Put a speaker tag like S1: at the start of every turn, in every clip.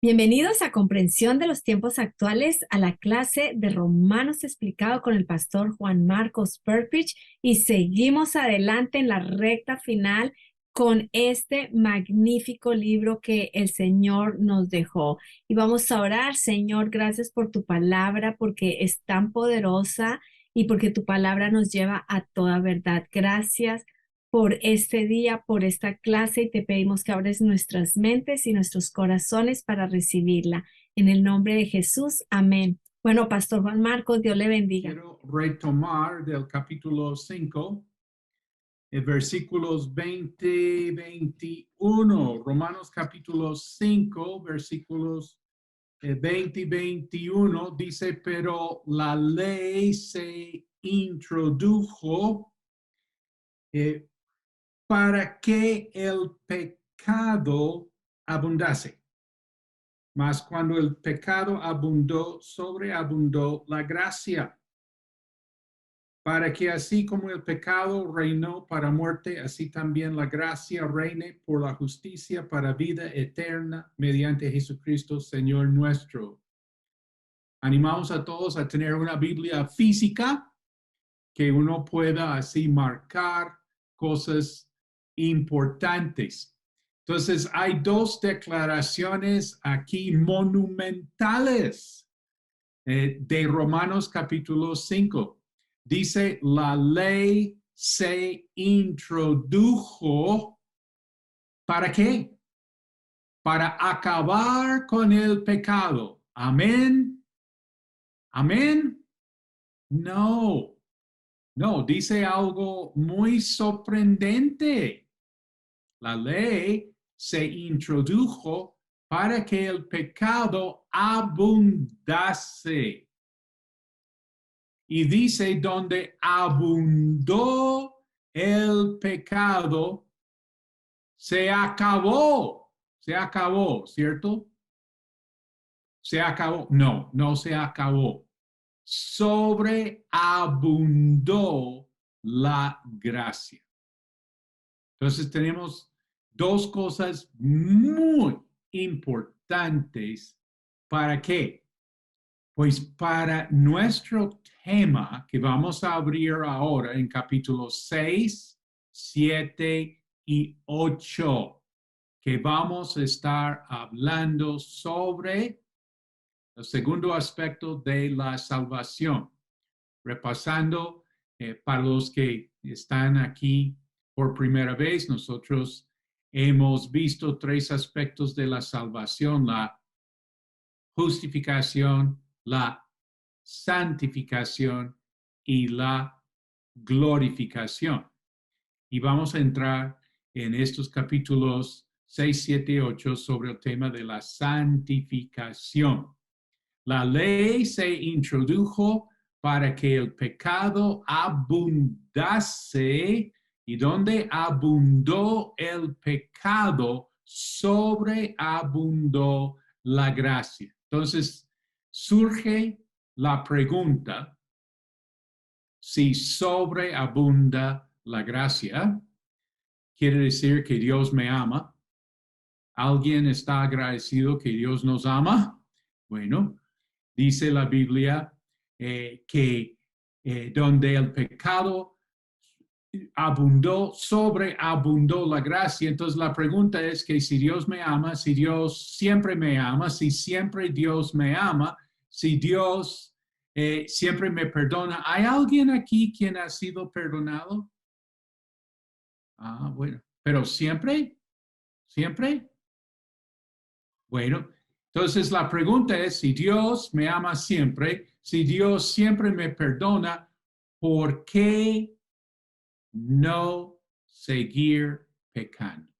S1: Bienvenidos a Comprensión de los Tiempos Actuales, a la clase de Romanos explicado con el pastor Juan Marcos Perpich, y seguimos adelante en la recta final con este magnífico libro que el Señor nos dejó. Y vamos a orar. Señor, gracias por tu palabra, porque es tan poderosa y porque tu palabra nos lleva a toda verdad. Gracias por este día, por esta clase, y te pedimos que abres nuestras mentes y nuestros corazones para recibirla. En el nombre de Jesús, amén. Bueno, Pastor Juan Marcos, Dios le bendiga.
S2: Quiero retomar del capítulo 5, versículos 20 y 21. Romanos capítulo 5, versículos 20 y 21 dice, pero la ley se introdujo para que el pecado abundase. Mas cuando el pecado abundó, sobreabundó la gracia, para que así como el pecado reinó para muerte, así también la gracia reine por la justicia para vida eterna mediante Jesucristo, Señor nuestro. Animamos a todos a tener una Biblia física que uno pueda así marcar cosas importantes. Entonces, hay dos declaraciones aquí monumentales de Romanos capítulo 5. Dice, la ley se introdujo, ¿para qué? Para acabar con el pecado. Amén. Amén. No, no, dice algo muy sorprendente. La ley se introdujo para que el pecado abundase. Y dice, donde abundó el pecado, se acabó, ¿cierto? Se acabó. No, no se acabó. Sobreabundó la gracia. Entonces tenemos dos cosas muy importantes. ¿Para qué? Pues para nuestro tema que vamos a abrir ahora en capítulos 6, 7 y 8, que vamos a estar hablando sobre el segundo aspecto de la salvación. Repasando, para los que están aquí por primera vez, nosotros hemos visto tres aspectos de la salvación: la justificación, la santificación y la glorificación. Y vamos a entrar en estos capítulos 6, 7 y 8 sobre el tema de la santificación. La ley se introdujo para que el pecado abundase, y donde abundó el pecado, sobreabundó la gracia. Entonces, surge la pregunta: si sobreabunda la gracia, quiere decir que Dios me ama. ¿Alguien está agradecido que Dios nos ama? Bueno, dice la Biblia que donde el pecado abundó, sobreabundó la gracia. Entonces la pregunta es que si Dios me ama, si Dios siempre me ama, si siempre Dios me ama, si Dios siempre me perdona. ¿Hay alguien aquí quien ha sido perdonado? Ah, bueno, pero siempre, siempre. Bueno, entonces la pregunta es, si Dios me ama siempre, si Dios siempre me perdona, ¿por qué no seguir pecando?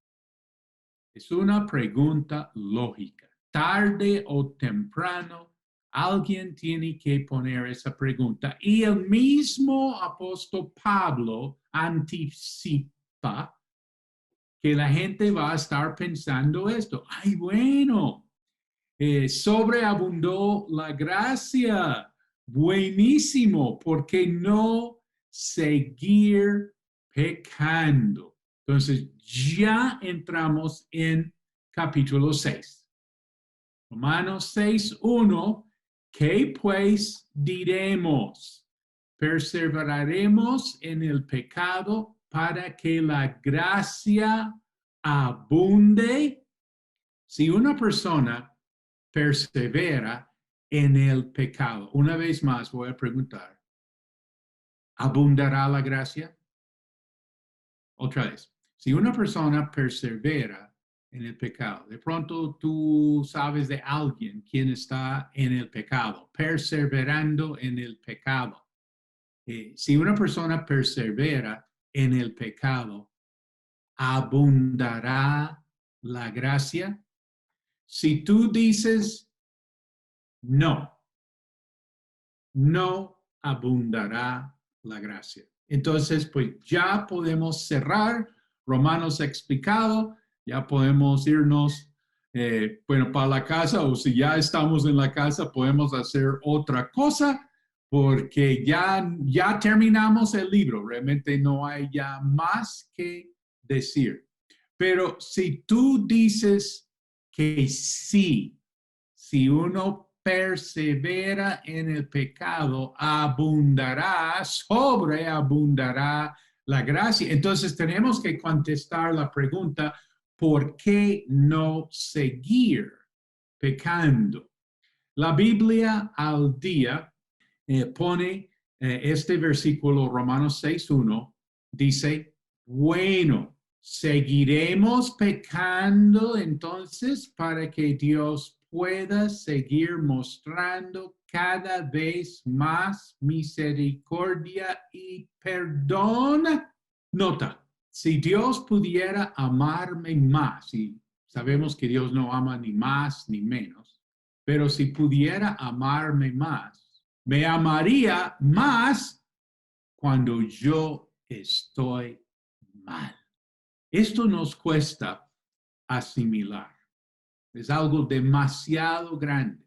S2: Es una pregunta lógica. Tarde o temprano, alguien tiene que poner esa pregunta. Y el mismo apóstol Pablo anticipa que la gente va a estar pensando esto. Ay, bueno, sobreabundó la gracia. Buenísimo, porque no seguir pecando. Entonces, ya entramos en capítulo 6. Romanos 6:1, ¿qué pues diremos? ¿Perseveraremos en el pecado para que la gracia abunde? Si una persona persevera en el pecado, una vez más voy a preguntar, ¿abundará la gracia? Otra vez, si una persona persevera en el pecado, de pronto tú sabes de alguien quien está en el pecado, perseverando en el pecado. Si una persona persevera en el pecado, ¿abundará la gracia? Si tú dices no, no abundará la gracia. Entonces, pues ya podemos cerrar Romanos explicado, ya podemos irnos, bueno, para la casa, o si ya estamos en la casa, podemos hacer otra cosa, porque ya terminamos el libro, realmente no hay ya más que decir. Pero si tú dices que sí, si uno persevera en el pecado, abundará, sobreabundará la gracia. Entonces tenemos que contestar la pregunta, ¿por qué no seguir pecando? La Biblia al día pone este versículo, Romanos 6:1, dice, bueno, seguiremos pecando entonces para que Dios pueda seguir mostrando cada vez más misericordia y perdón. Nota, si Dios pudiera amarme más, y sabemos que Dios no ama ni más ni menos, pero si pudiera amarme más, me amaría más cuando yo estoy mal. Esto nos cuesta asimilar. Es algo demasiado grande.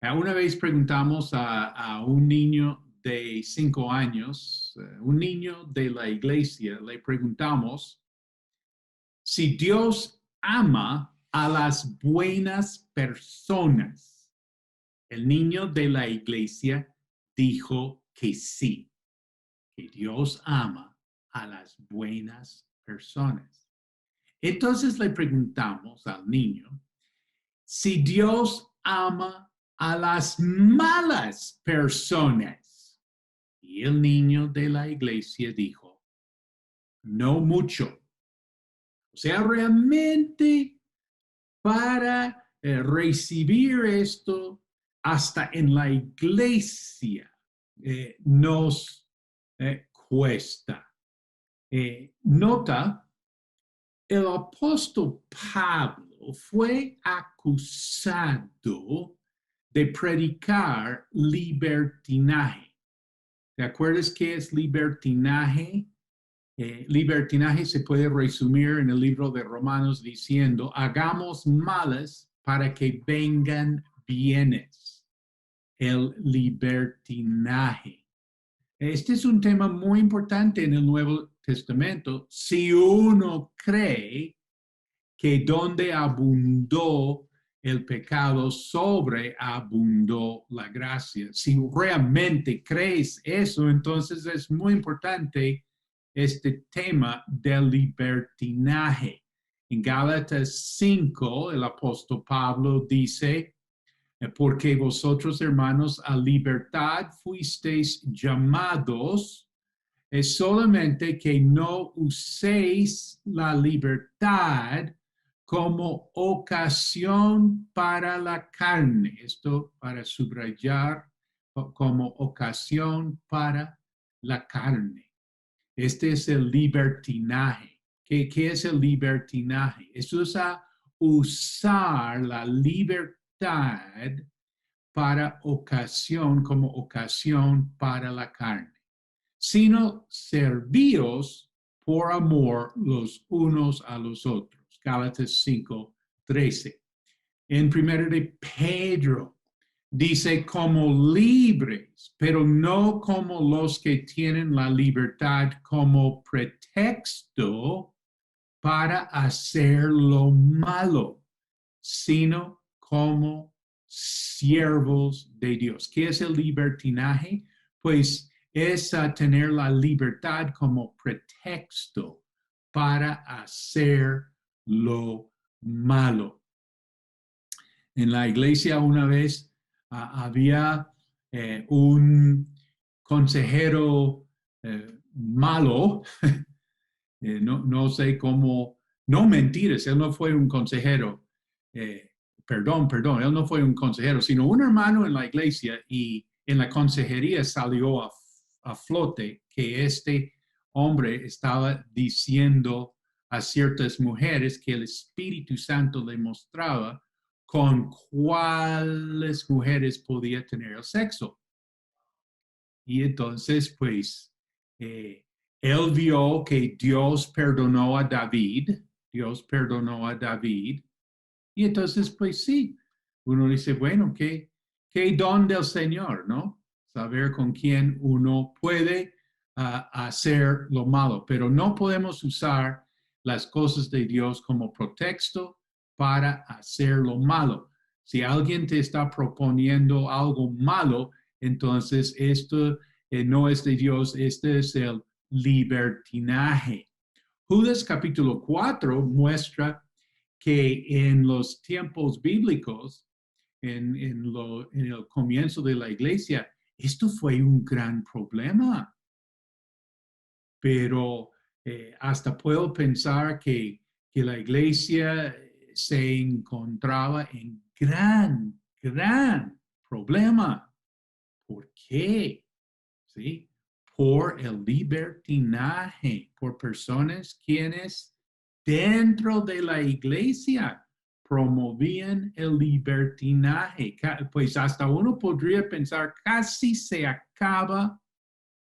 S2: Una vez preguntamos a un niño de 5 años, un niño de la iglesia, le preguntamos si Dios ama a las buenas personas. El niño de la iglesia dijo que sí, que Dios ama a las buenas personas. Entonces le preguntamos al niño si Dios ama a las malas personas. Y el niño de la iglesia dijo, no mucho. O sea, realmente para recibir esto, hasta en la iglesia nos cuesta. Nota, el apóstol Pablo fue acusado de predicar libertinaje. ¿Te acuerdas qué es libertinaje? Libertinaje se puede resumir en el libro de Romanos diciendo, hagamos males para que vengan bienes. El libertinaje. Este es un tema muy importante en el Nuevo Testamento. Si uno cree que donde abundó el pecado, sobreabundó la gracia. Si realmente crees eso, entonces es muy importante este tema del libertinaje. En Gálatas 5, el apóstol Pablo dice, porque vosotros, hermanos, a libertad fuisteis llamados, es solamente que no uséis la libertad como ocasión para la carne. Esto para subrayar como ocasión para la carne. Este es el libertinaje. ¿Qué es el libertinaje? Eso es usar la libertad para ocasión, como ocasión para la carne, sino servíos por amor los unos a los otros. Gálatas 5:13. En 1 de Pedro dice como libres, pero no como los que tienen la libertad como pretexto para hacer lo malo, sino como siervos de Dios. ¿Qué es el libertinaje? Pues es tener la libertad como pretexto para hacer lo malo. En la iglesia una vez había un consejero malo, no sé cómo, no mentiras, él no fue un consejero, perdón, él no fue un consejero, sino un hermano en la iglesia, y en la consejería salió a flote que este hombre estaba diciendo a ciertas mujeres que el Espíritu Santo le mostraba con cuáles mujeres podía tener el sexo. Y entonces, pues, él vio que Dios perdonó a David, y entonces, pues sí, uno dice, bueno, qué don del Señor, ¿no? Saber con quién uno puede hacer lo malo, pero no podemos usar las cosas de Dios como pretexto para hacer lo malo. Si alguien te está proponiendo algo malo, entonces esto no es de Dios, este es el libertinaje. Judas capítulo 4 muestra que en los tiempos bíblicos, en el comienzo de la iglesia, esto fue un gran problema. Pero hasta puedo pensar que la iglesia se encontraba en gran problema. ¿Por qué? ¿Sí? Por el libertinaje, por personas quienes dentro de la iglesia promovían el libertinaje. Pues hasta uno podría pensar, casi se acaba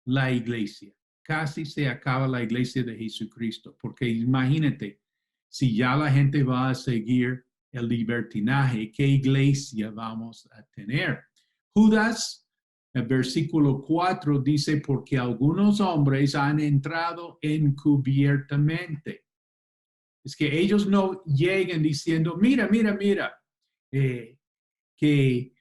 S2: la iglesia, casi se acaba la iglesia de Jesucristo, porque imagínate, si ya la gente va a seguir el libertinaje, ¿qué iglesia vamos a tener? Judas, el versículo 4 dice, porque algunos hombres han entrado encubiertamente. Es que ellos no lleguen diciendo, mira, que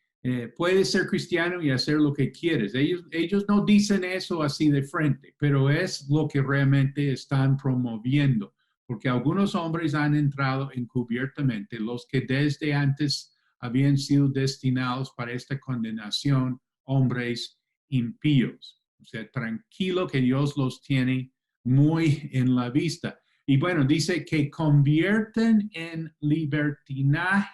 S2: puedes ser cristiano y hacer lo que quieres. Ellos no dicen eso así de frente, pero es lo que realmente están promoviendo, porque algunos hombres han entrado encubiertamente, los que desde antes habían sido destinados para esta condenación, hombres impíos. O sea, tranquilo que Dios los tiene muy en la vista. Y bueno, dice que convierten en libertinaje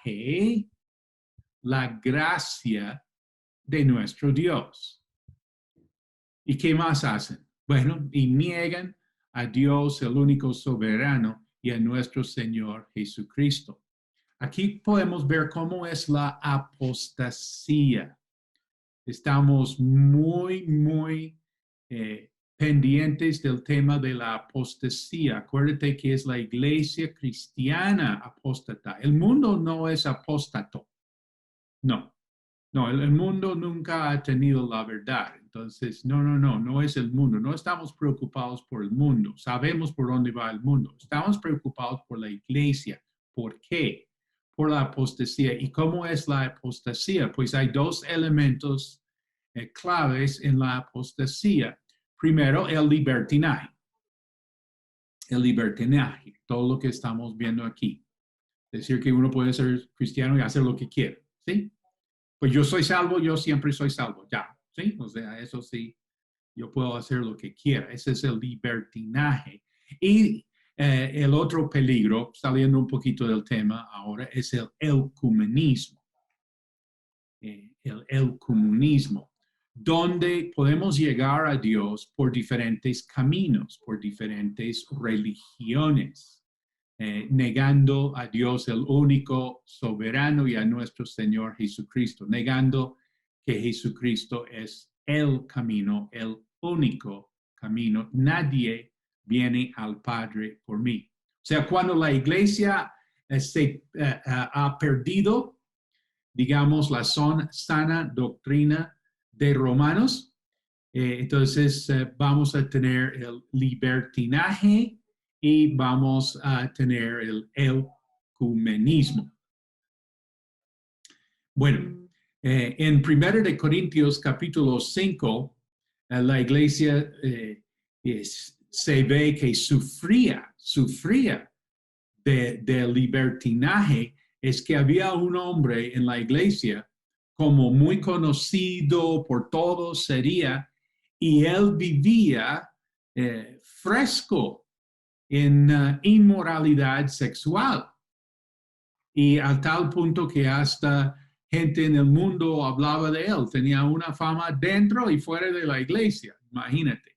S2: la gracia de nuestro Dios. ¿Y qué más hacen? Bueno, y niegan a Dios, el único soberano, y a nuestro Señor Jesucristo. Aquí podemos ver cómo es la apostasía. Estamos muy pendientes del tema de la apostasía. Acuérdate que es la iglesia cristiana apóstata. El mundo no es apóstato. No, el mundo nunca ha tenido la verdad. Entonces, no es el mundo. No estamos preocupados por el mundo. Sabemos por dónde va el mundo. Estamos preocupados por la iglesia. ¿Por qué? Por la apostasía. ¿Y cómo es la apostasía? Pues hay dos elementos claves en la apostasía. Primero, el libertinaje. El libertinaje, todo lo que estamos viendo aquí. Es decir, que uno puede ser cristiano y hacer lo que quiera, ¿sí? Pues yo soy salvo, yo siempre soy salvo, ya, ¿sí? O sea, eso sí, yo puedo hacer lo que quiera. Ese es el libertinaje. Y el otro peligro, saliendo un poquito del tema ahora, es el ecumenismo. El ecumenismo, donde podemos llegar a Dios por diferentes caminos, por diferentes religiones. Negando a Dios el único soberano y a nuestro Señor Jesucristo, negando que Jesucristo es el camino, el único camino. Nadie viene al Padre por mí. O sea, cuando la iglesia ha perdido, digamos, la sana doctrina de Romanos, entonces vamos a tener el libertinaje y vamos a tener el ecumenismo. Bueno, en 1 de Corintios capítulo 5, la iglesia se ve que sufría de libertinaje. Es que había un hombre en la iglesia como muy conocido por todos sería, y él vivía fresco en inmoralidad sexual. Y a tal punto que hasta gente en el mundo hablaba de él. Tenía una fama dentro y fuera de la iglesia, imagínate.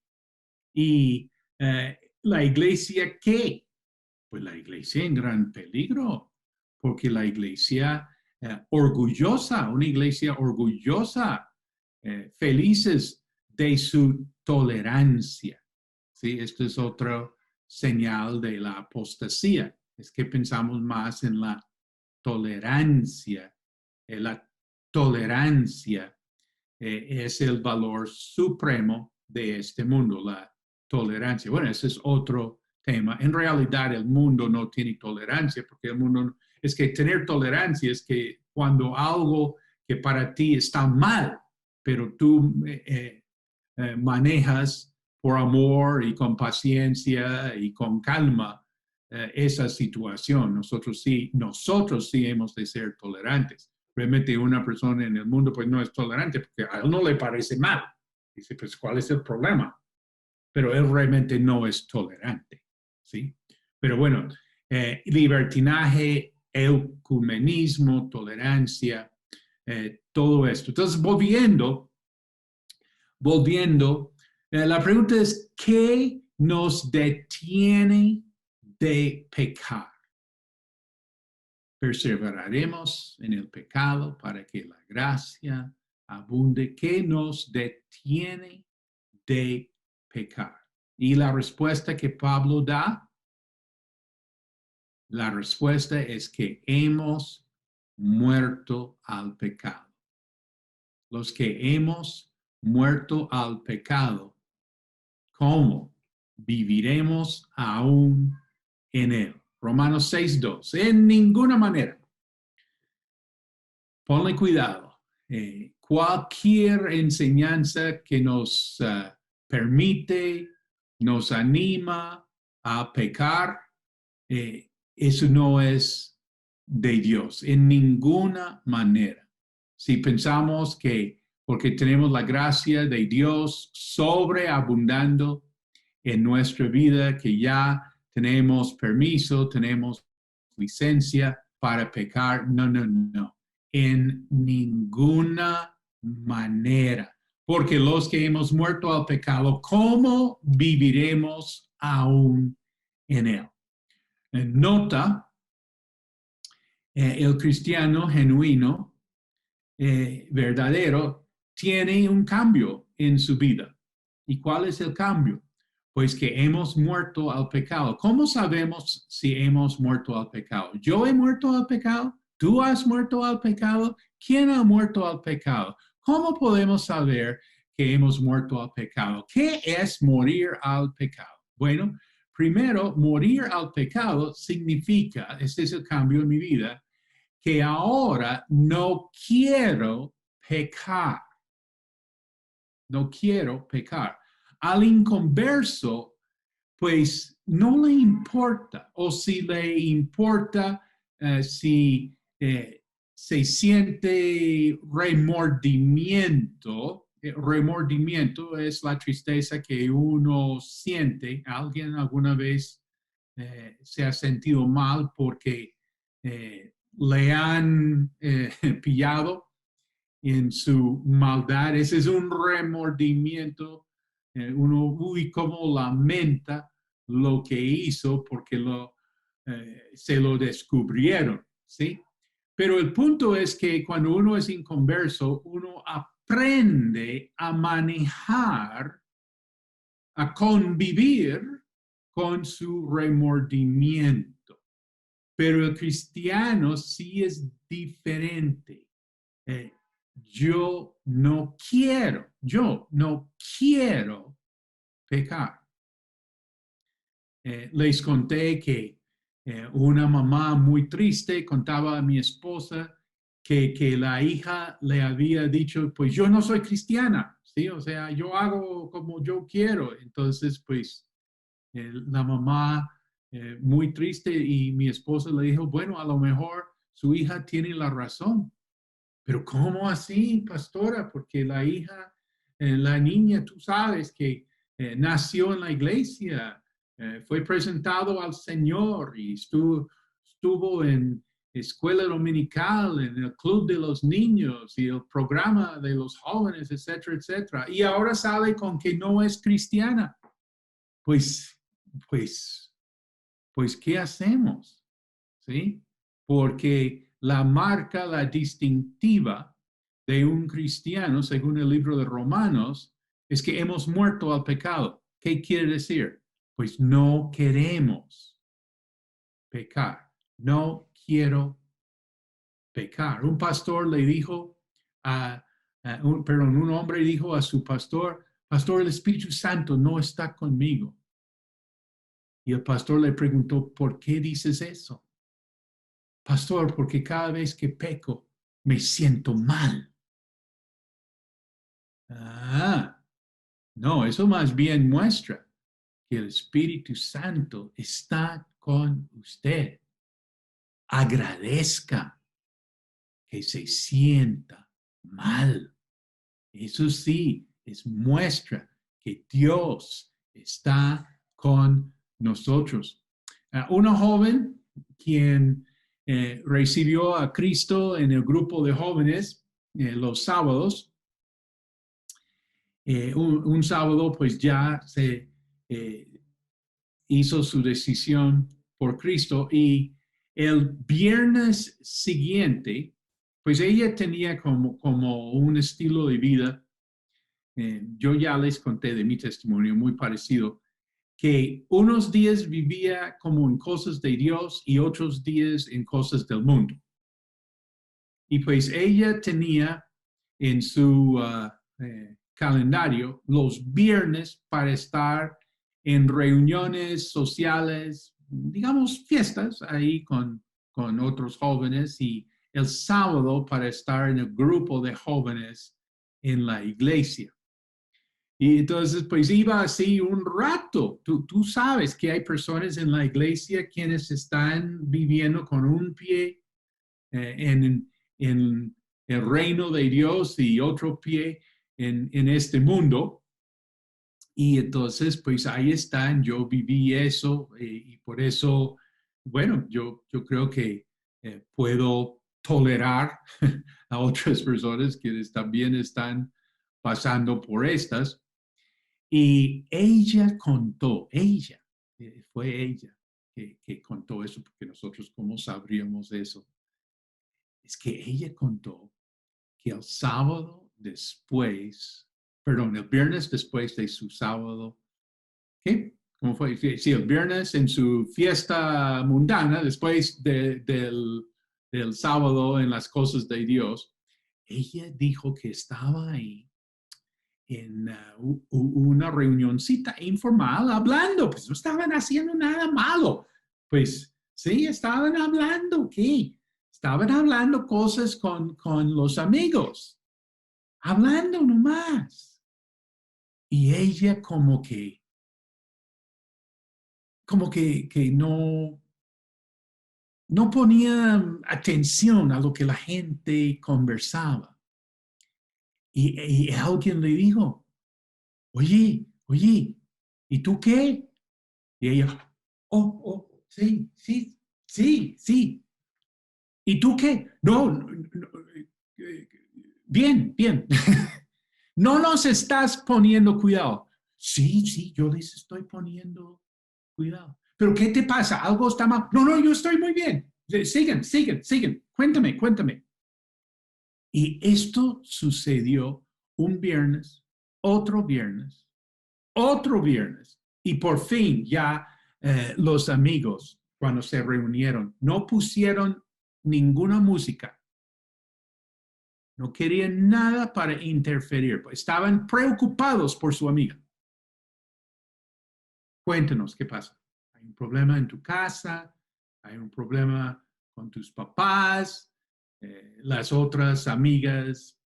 S2: Y la iglesia, ¿qué? Pues la iglesia en gran peligro, porque la iglesia orgullosa, una iglesia orgullosa, felices de su tolerancia. ¿Sí? Esto es otra señal de la apostasía. Es que pensamos más en la tolerancia. La tolerancia es el valor supremo de este mundo, la tolerancia. Bueno, ese es otro tema. En realidad el mundo no tiene tolerancia, porque el mundo es que tener tolerancia es que cuando algo que para ti está mal, pero tú manejas por amor y con paciencia y con calma esa situación. Nosotros sí hemos de ser tolerantes. Realmente una persona en el mundo pues no es tolerante porque a él no le parece mal. Dice, pues, ¿cuál es el problema? Pero él realmente no es tolerante, ¿sí? Pero bueno, libertinaje, ecumenismo, tolerancia, todo esto. Entonces, volviendo, la pregunta es, ¿qué nos detiene de pecar? Perseveraremos en el pecado para que la gracia abunde. ¿Qué nos detiene de pecar? Y la respuesta que Pablo da, la respuesta es que hemos muerto al pecado. Los que hemos muerto al pecado, ¿cómo? Viviremos aún en él. Romanos 6:2. En ninguna manera. Ponle cuidado. Cualquier enseñanza que nos permite, nos anima a pecar, eso no es de Dios en ninguna manera. Si pensamos que porque tenemos la gracia de Dios sobreabundando en nuestra vida, que ya tenemos permiso, tenemos licencia para pecar, no, en ninguna manera. Porque los que hemos muerto al pecado, ¿cómo viviremos aún en él? Nota, el cristiano genuino, verdadero, tiene un cambio en su vida. ¿Y cuál es el cambio? Pues que hemos muerto al pecado. ¿Cómo sabemos si hemos muerto al pecado? ¿Yo he muerto al pecado? ¿Tú has muerto al pecado? ¿Quién ha muerto al pecado? ¿Cómo podemos saber que hemos muerto al pecado? ¿Qué es morir al pecado? Bueno, primero, morir al pecado significa, este es el cambio en mi vida, que ahora no quiero pecar. No quiero pecar. Al inconverso, pues no le importa, o si le importa, si se siente remordimiento. Remordimiento es la tristeza que uno siente. ¿Alguien alguna vez se ha sentido mal porque le han pillado en su maldad? Ese es un remordimiento. Uno, cómo lamenta lo que hizo porque se lo descubrieron, ¿sí? Pero el punto es que cuando uno es inconverso, uno aprende a manejar, a convivir con su remordimiento. Pero el cristiano sí es diferente. Yo no quiero pecar. Les conté que una mamá muy triste contaba a mi esposa que la hija le había dicho, pues yo no soy cristiana, ¿sí? O sea, yo hago como yo quiero. Entonces, pues la mamá, muy triste, y mi esposa le dijo, bueno, a lo mejor su hija tiene la razón. Pero ¿cómo así, pastora? Porque la hija, la niña, tú sabes que nació en la iglesia, fue presentado al Señor y estuvo en escuela dominical, en el club de los niños y el programa de los jóvenes, etcétera, etcétera. Y ahora sale con que no es cristiana. Pues, pues, pues, ¿qué hacemos? ¿Sí? Porque la marca, la distintiva de un cristiano, según el libro de Romanos, es que hemos muerto al pecado. ¿Qué quiere decir? Pues no queremos pecar. No quiero pecar. Un pastor le dijo un hombre dijo a su pastor, pastor, el Espíritu Santo no está conmigo. Y el pastor le preguntó, ¿por qué dices eso? Pastor, porque cada vez que peco me siento mal. Ah, no, eso más bien muestra que el Espíritu Santo está con usted. Agradezca que se sienta mal. Eso sí, es muestra que Dios está con nosotros. Una joven quien recibió a Cristo en el grupo de jóvenes los sábados, un sábado pues ya se eh, hizo su decisión por Cristo, y el viernes siguiente pues ella tenía como un estilo de vida. Yo ya les conté de mi testimonio muy parecido, que unos días vivía como en cosas de Dios y otros días en cosas del mundo. Y pues ella tenía en su calendario los viernes para estar en reuniones sociales, digamos fiestas ahí con otros jóvenes, y el sábado para estar en el grupo de jóvenes en la iglesia. Y entonces, pues iba así un rato. Tú sabes que hay personas en la iglesia quienes están viviendo con un pie en el reino de Dios y otro pie en este mundo. Y entonces, pues ahí están, yo viví eso, y por eso, bueno, yo creo que puedo tolerar a otras personas que también están pasando por estas. Y ella contó, fue ella que contó eso, porque nosotros, ¿cómo sabríamos eso? Es que ella contó que el sábado después, perdón, el viernes después de su sábado, ¿qué? ¿Cómo fue? Sí, el viernes en su fiesta mundana, después del sábado en las cosas de Dios, ella dijo que estaba ahí en una reunioncita informal hablando, pues no estaban haciendo nada malo, pues sí, estaban hablando, ¿qué? Estaban hablando cosas con los amigos, hablando nomás. Y ella que no ponía atención a lo que la gente conversaba. Y alguien le dijo, oye, ¿y tú qué? Y ella, sí, sí, sí, sí. ¿Y tú qué? No, no, no, bien, bien. No nos estás poniendo cuidado. Sí, sí, yo les estoy poniendo cuidado. ¿Pero qué te pasa? ¿Algo está mal? No, no, yo estoy muy bien. Sigan. Cuéntame. Y esto sucedió un viernes, otro viernes, otro viernes. Y por fin ya los amigos, cuando se reunieron, no pusieron ninguna música. No querían nada para interferir. Estaban preocupados por su amiga. Cuéntanos qué pasa. ¿Hay un problema en tu casa? ¿Hay un problema con tus papás? Las otras amigas,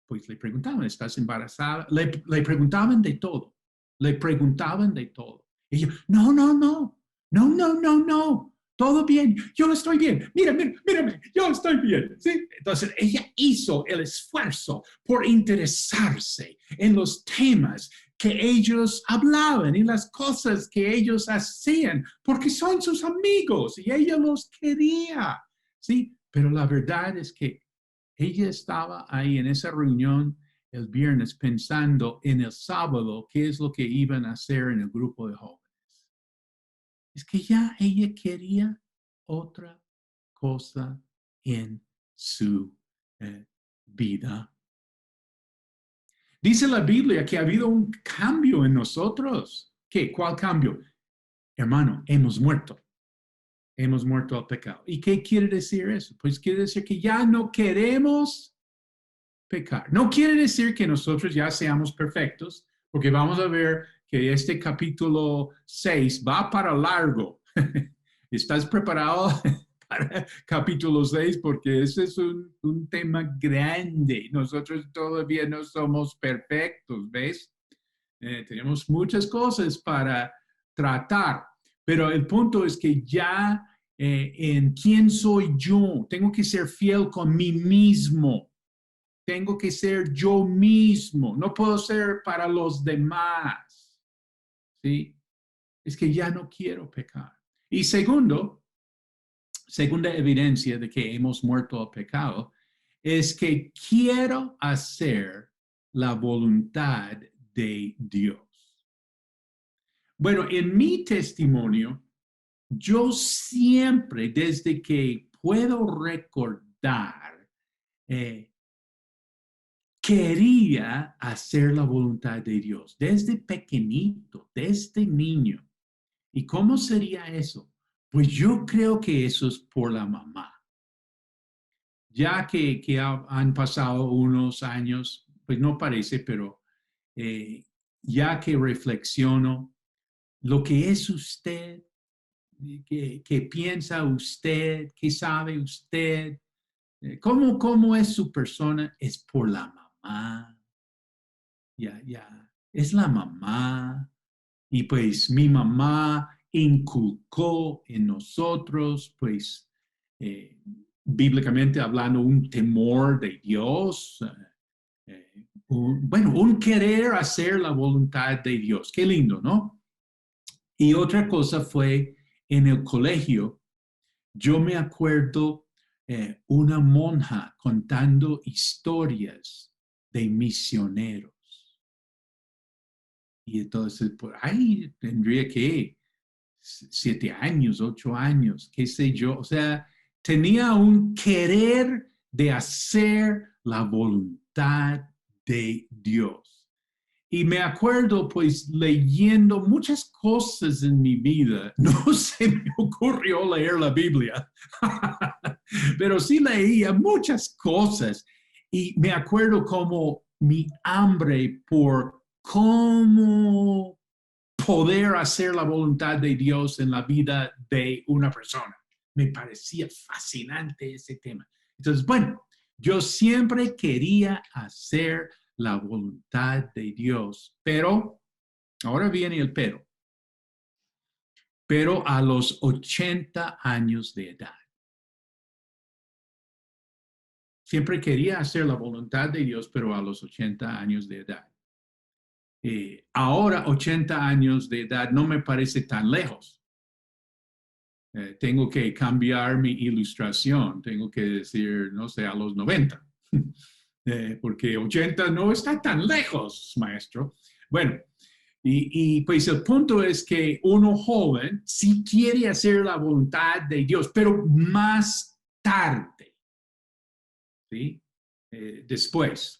S2: pues le preguntaban, ¿estás embarazada? Le preguntaban de todo. Le preguntaban de todo. Y yo, no, no, no, no, no, no, no. Todo bien, yo estoy bien. Mírame, mírame, yo estoy bien. ¿Sí? Entonces ella hizo el esfuerzo por interesarse en los temas que ellos hablaban y las cosas que ellos hacían, porque son sus amigos y ella los quería. ¿Sí? Pero la verdad es que ella estaba ahí en esa reunión el viernes pensando en el sábado qué es lo que iban a hacer en el grupo de jóvenes. Es que ya ella quería otra cosa en su vida. Dice la Biblia que ha habido un cambio en nosotros. ¿Qué? ¿Cuál cambio? Hermano, hemos muerto. Hemos muerto al pecado. ¿Y qué quiere decir eso? Pues quiere decir que ya no queremos pecar. No quiere decir que nosotros ya seamos perfectos, porque vamos a ver que este capítulo 6 va para largo. ¿Estás preparado para capítulo 6? Porque ese es un tema grande. Nosotros todavía no somos perfectos, ¿ves? Tenemos muchas cosas para tratar, pero el punto es que ya en quién soy yo, tengo que ser fiel con mí mismo. Tengo que ser yo mismo, no puedo ser para los demás, ¿sí? Es que ya no quiero pecar. Y segunda evidencia de que hemos muerto al pecado es que quiero hacer la voluntad de Dios. Bueno, en mi testimonio, yo siempre, desde que puedo recordar, quería hacer la voluntad de Dios desde pequeñito, desde niño. ¿Y cómo sería eso? Pues yo creo que eso es por la mamá. Ya que han pasado unos años, pues no parece, pero ya que reflexiono, lo que es usted, que piensa usted, que sabe usted, cómo es su persona, es por la mamá. Ya, es la mamá. Y pues mi mamá inculcó en nosotros, pues, bíblicamente hablando, un temor de Dios, un querer hacer la voluntad de Dios. Qué lindo, ¿no? Y otra cosa fue en el colegio, yo me acuerdo una monja contando historias de misioneros. Y entonces, por ahí tendría que 7 años, 8 años, qué sé yo. O sea, tenía un querer de hacer la voluntad de Dios. Y me acuerdo, pues, leyendo muchas cosas en mi vida. No se me ocurrió leer la Biblia, pero sí leía muchas cosas. Y me acuerdo como mi hambre por cómo poder hacer la voluntad de Dios en la vida de una persona. Me parecía fascinante ese tema. Entonces, bueno, yo siempre quería hacer la voluntad de Dios, pero, ahora viene el pero a los 80 años de edad. Siempre quería hacer la voluntad de Dios, pero a los 80 años de edad. Ahora, 80 años de edad no me parece tan lejos. Tengo que cambiar mi ilustración, tengo que decir, no sé, a los 90, porque 80 no está tan lejos, maestro. Bueno, y pues el punto es que uno joven sí quiere hacer la voluntad de Dios, pero más tarde, ¿sí? Después.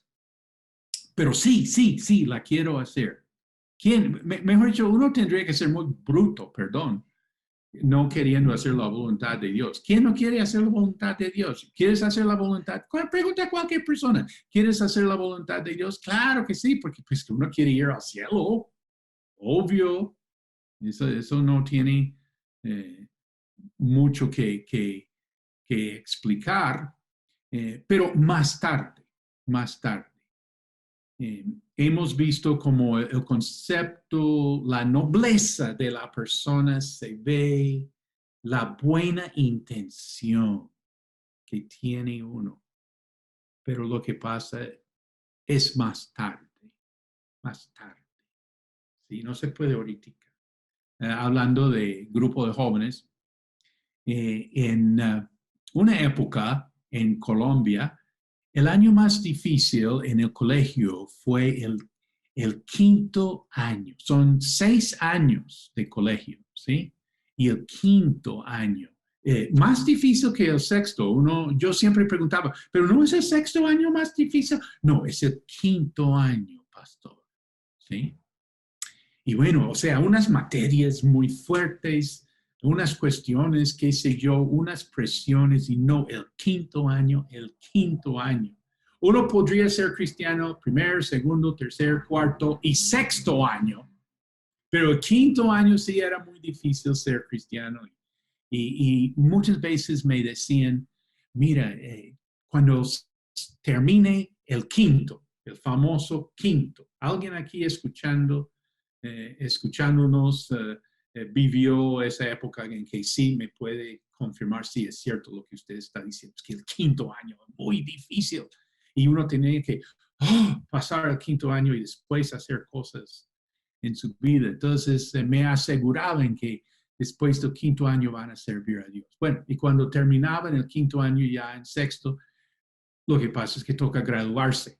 S2: Pero sí, la quiero hacer. Mejor dicho, uno tendría que ser muy bruto, perdón, no queriendo hacer la voluntad de Dios. ¿Quién no quiere hacer la voluntad de Dios? ¿Quieres hacer la voluntad? Pregunta a cualquier persona. ¿Quieres hacer la voluntad de Dios? Claro que sí, porque pues uno quiere ir al cielo, obvio. Eso no tiene mucho que que explicar, pero más tarde. Hemos visto como el concepto, la nobleza de la persona se ve, la buena intención que tiene uno, pero lo que pasa es más tarde. ¿Sí? No se puede ahorita. Hablando de grupo de jóvenes, en una época en Colombia, el año más difícil en el colegio fue el quinto año. Son 6 años de colegio, ¿sí? Y el quinto año. Más difícil que el sexto. Yo siempre preguntaba, ¿pero no es el sexto año más difícil? No, es el quinto año, pastor, ¿sí? Y bueno, o sea, unas materias muy fuertes, unas cuestiones, qué sé yo, unas presiones y no, el quinto año. Uno podría ser cristiano primer, segundo, tercer, cuarto y sexto año, pero el quinto año sí era muy difícil ser cristiano. Y muchas veces me decían, mira, cuando termine el quinto, el famoso quinto, alguien aquí escuchándonos, vivió esa época en que sí me puede confirmar si es cierto lo que usted está diciendo, es que el quinto año es muy difícil y uno tiene que pasar el quinto año y después hacer cosas en su vida. Entonces me aseguraban que después del quinto año van a servir a Dios. Bueno, y cuando terminaban el quinto año ya en sexto, lo que pasa es que toca graduarse.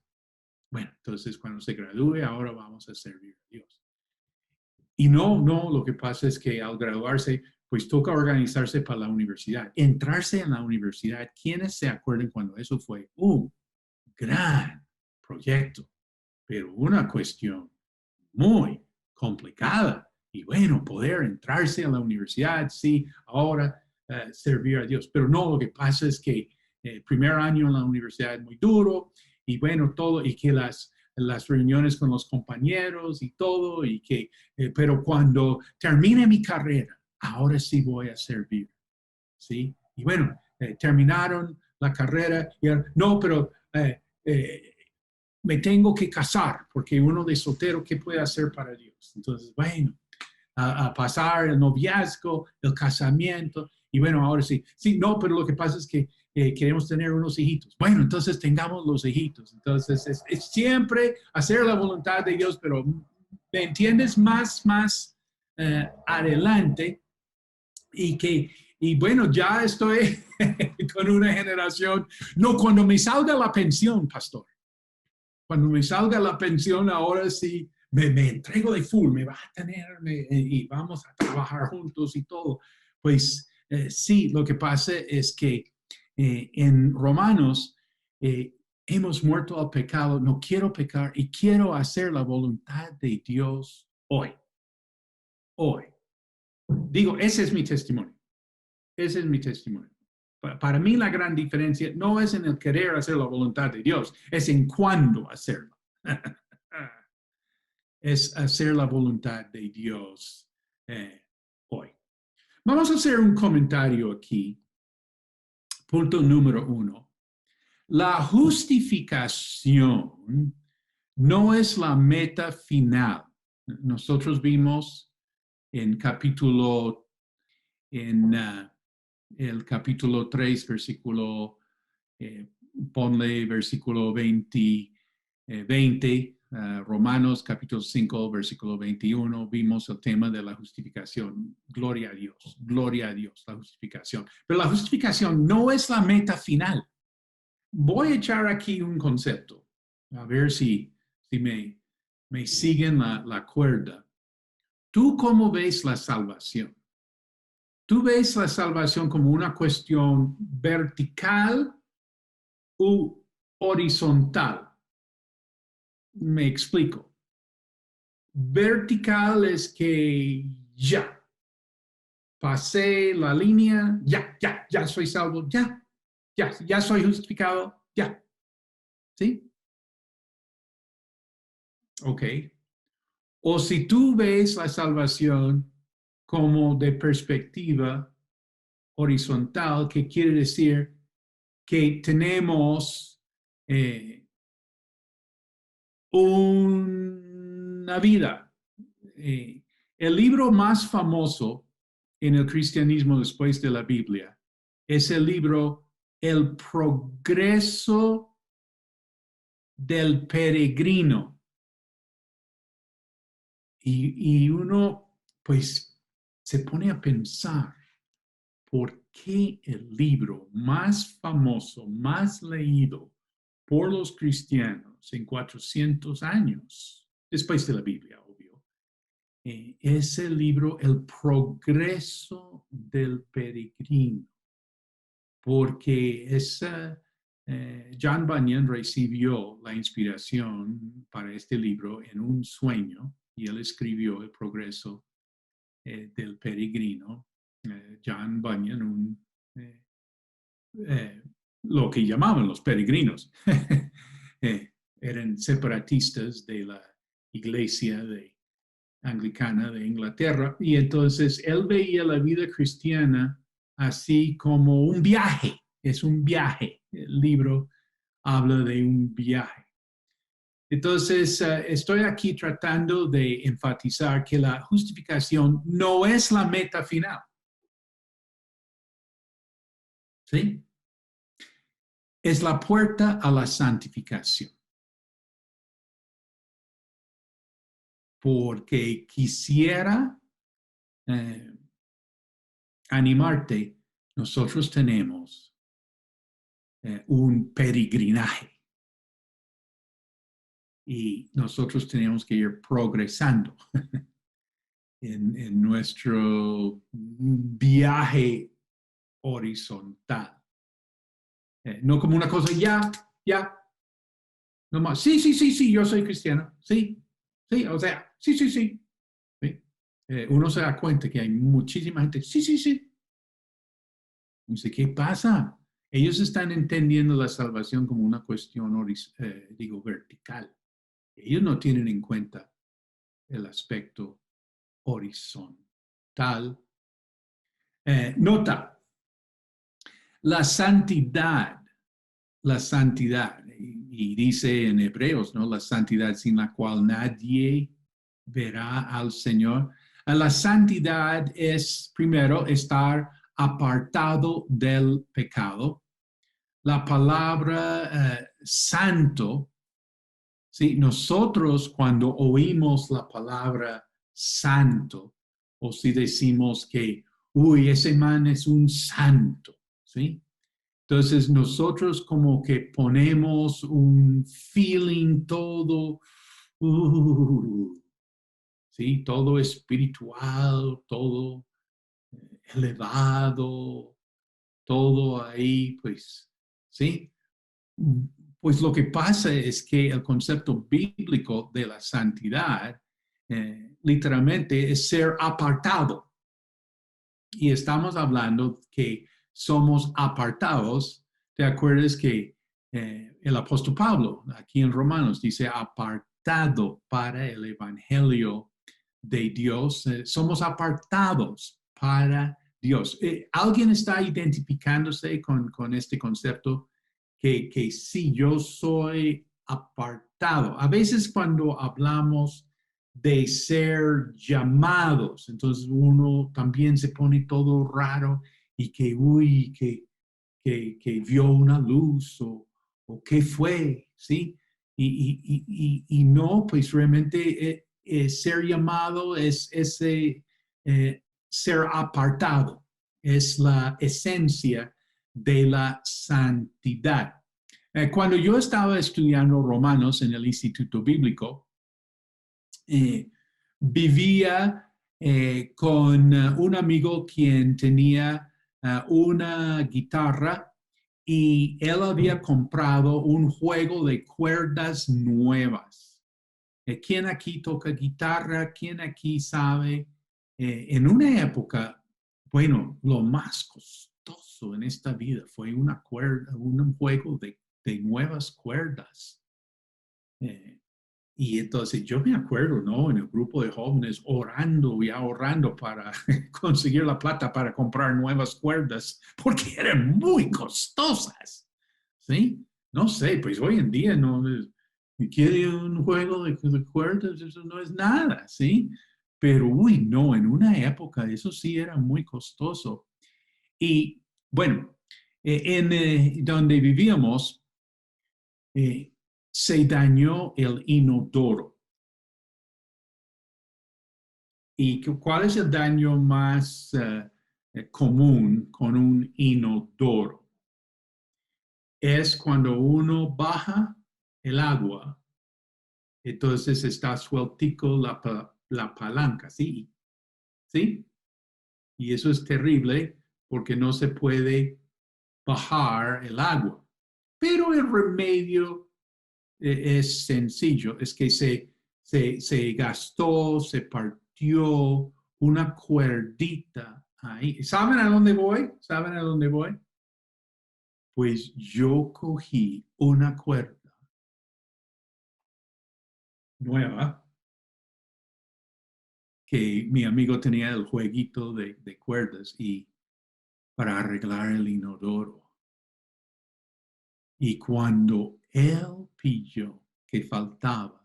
S2: Bueno, entonces cuando se gradúe, ahora vamos a servir a Dios. Y no, lo que pasa es que al graduarse, pues toca organizarse para la universidad, entrarse en la universidad. ¿Quiénes se acuerdan cuando eso fue un gran proyecto? Pero una cuestión muy complicada. Y bueno, poder entrarse a la universidad, sí, ahora servir a Dios. Pero no, lo que pasa es que el primer año en la universidad es muy duro y bueno, todo, y que las reuniones con los compañeros y todo, y que, pero cuando termine mi carrera, ahora sí voy a servir, ¿sí? Y bueno, terminaron la carrera y no, pero me tengo que casar, porque uno de soltero, ¿qué puede hacer para Dios? Entonces, bueno, a pasar el noviazgo, el casamiento, y bueno, ahora sí, no, pero lo que pasa es que queremos tener unos hijitos. Bueno, entonces tengamos los hijitos. Entonces, es siempre hacer la voluntad de Dios, pero ¿me entiendes? Más adelante, y bueno, ya estoy con una generación, no, cuando me salga la pensión, pastor. Cuando me salga la pensión, ahora sí me entrego de full, me va a tener y vamos a trabajar juntos y todo. Pues sí, lo que pasa es que en Romanos hemos muerto al pecado, no quiero pecar y quiero hacer la voluntad de Dios hoy. Hoy. Digo, ese es mi testimonio. Ese es mi testimonio. Para mí la gran diferencia no es en el querer hacer la voluntad de Dios, es en cuándo hacerlo. Es hacer la voluntad de Dios hoy. Vamos a hacer un comentario aquí. Punto número 1. La justificación no es la meta final. Nosotros vimos en el capítulo 3, versículo, ponle versículo 20, Romanos capítulo 5, versículo 21, vimos el tema de la justificación. Gloria a Dios, la justificación. Pero la justificación no es la meta final. Voy a echar aquí un concepto, a ver si me siguen la cuerda. ¿Tú cómo ves la salvación? ¿Tú ves la salvación como una cuestión vertical u horizontal? Me explico. Vertical es que ya pasé la línea, ya soy salvo, ya soy justificado, ya. ¿Sí? Ok. O si tú ves la salvación como de perspectiva horizontal, que quiere decir que tenemos una vida. El libro más famoso en el cristianismo después de la Biblia es el libro El progreso del peregrino. Y uno, pues, se pone a pensar, ¿por qué el libro más famoso, más leído por los cristianos en 400 años, después de la Biblia, obvio, es el libro El progreso del peregrino? Porque John Bunyan recibió la inspiración para este libro en un sueño y él escribió El progreso del peregrino. John Bunyan, lo que llamaban los peregrinos, eran separatistas de la iglesia anglicana de Inglaterra, y entonces él veía la vida cristiana así como un viaje, es un viaje. El libro habla de un viaje. Entonces, estoy aquí tratando de enfatizar que la justificación no es la meta final. ¿Sí? Es la puerta a la santificación. Porque quisiera animarte, nosotros tenemos un peregrinaje y nosotros tenemos que ir progresando en nuestro viaje horizontal. No como una cosa, ya, nomás, sí, yo soy cristiano, sí, o sea, sí. ¿Sí? Uno se da cuenta que hay muchísima gente, sí. Dice, ¿qué pasa? Ellos están entendiendo la salvación como una cuestión, vertical. Ellos no tienen en cuenta el aspecto horizontal. Nota, la santidad, y dice en Hebreos, ¿no? La santidad sin la cual nadie verá al Señor. La santidad es, primero, estar apartado del pecado. La palabra santo, ¿sí? Nosotros cuando oímos la palabra santo, o si decimos que, uy, ese man es un santo, ¿sí? Entonces nosotros como que ponemos un feeling todo, ¿sí? Todo espiritual, todo elevado, todo ahí, pues, ¿sí? Pues lo que pasa es que el concepto bíblico de la santidad literalmente es ser apartado. Y estamos hablando que somos apartados. ¿Te acuerdas que el apóstol Pablo, aquí en Romanos, dice apartado para el evangelio de Dios? Somos apartados para Dios. ¿Alguien está identificándose con este concepto? Que sí, yo soy apartado. A veces cuando hablamos de ser llamados, entonces uno también se pone todo raro y que, uy, que vio una luz o qué fue, ¿sí? Y no, pues realmente ser llamado es ese ser apartado, es la esencia de la santidad. Cuando yo estaba estudiando Romanos en el Instituto Bíblico, vivía con un amigo quien tenía una guitarra y él había comprado un juego de cuerdas nuevas. ¿Quién aquí toca guitarra? ¿Quién aquí sabe? En una época, bueno, lo más costoso en esta vida fue un juego de nuevas cuerdas. Y entonces yo me acuerdo, ¿no? En el grupo de jóvenes orando y ahorrando para conseguir la plata para comprar nuevas cuerdas, porque eran muy costosas, ¿sí? No sé, pues hoy en día no quiere un juego de cuerdas, eso no es nada, ¿sí? Pero, uy, no, en una época eso sí era muy costoso. Y bueno, donde vivíamos, eh, se dañó el inodoro. ¿Y cuál es el daño más común con un inodoro? Es cuando uno baja el agua, entonces está sueltico la palanca, ¿sí? ¿Sí? Y eso es terrible porque no se puede bajar el agua. Pero el remedio es sencillo, es que se gastó, se partió una cuerdita ahí. ¿Saben a dónde voy? ¿Saben a dónde voy? Pues yo cogí una cuerda nueva que mi amigo tenía el jueguito de cuerdas y para arreglar el inodoro. Y cuando él pilló que faltaba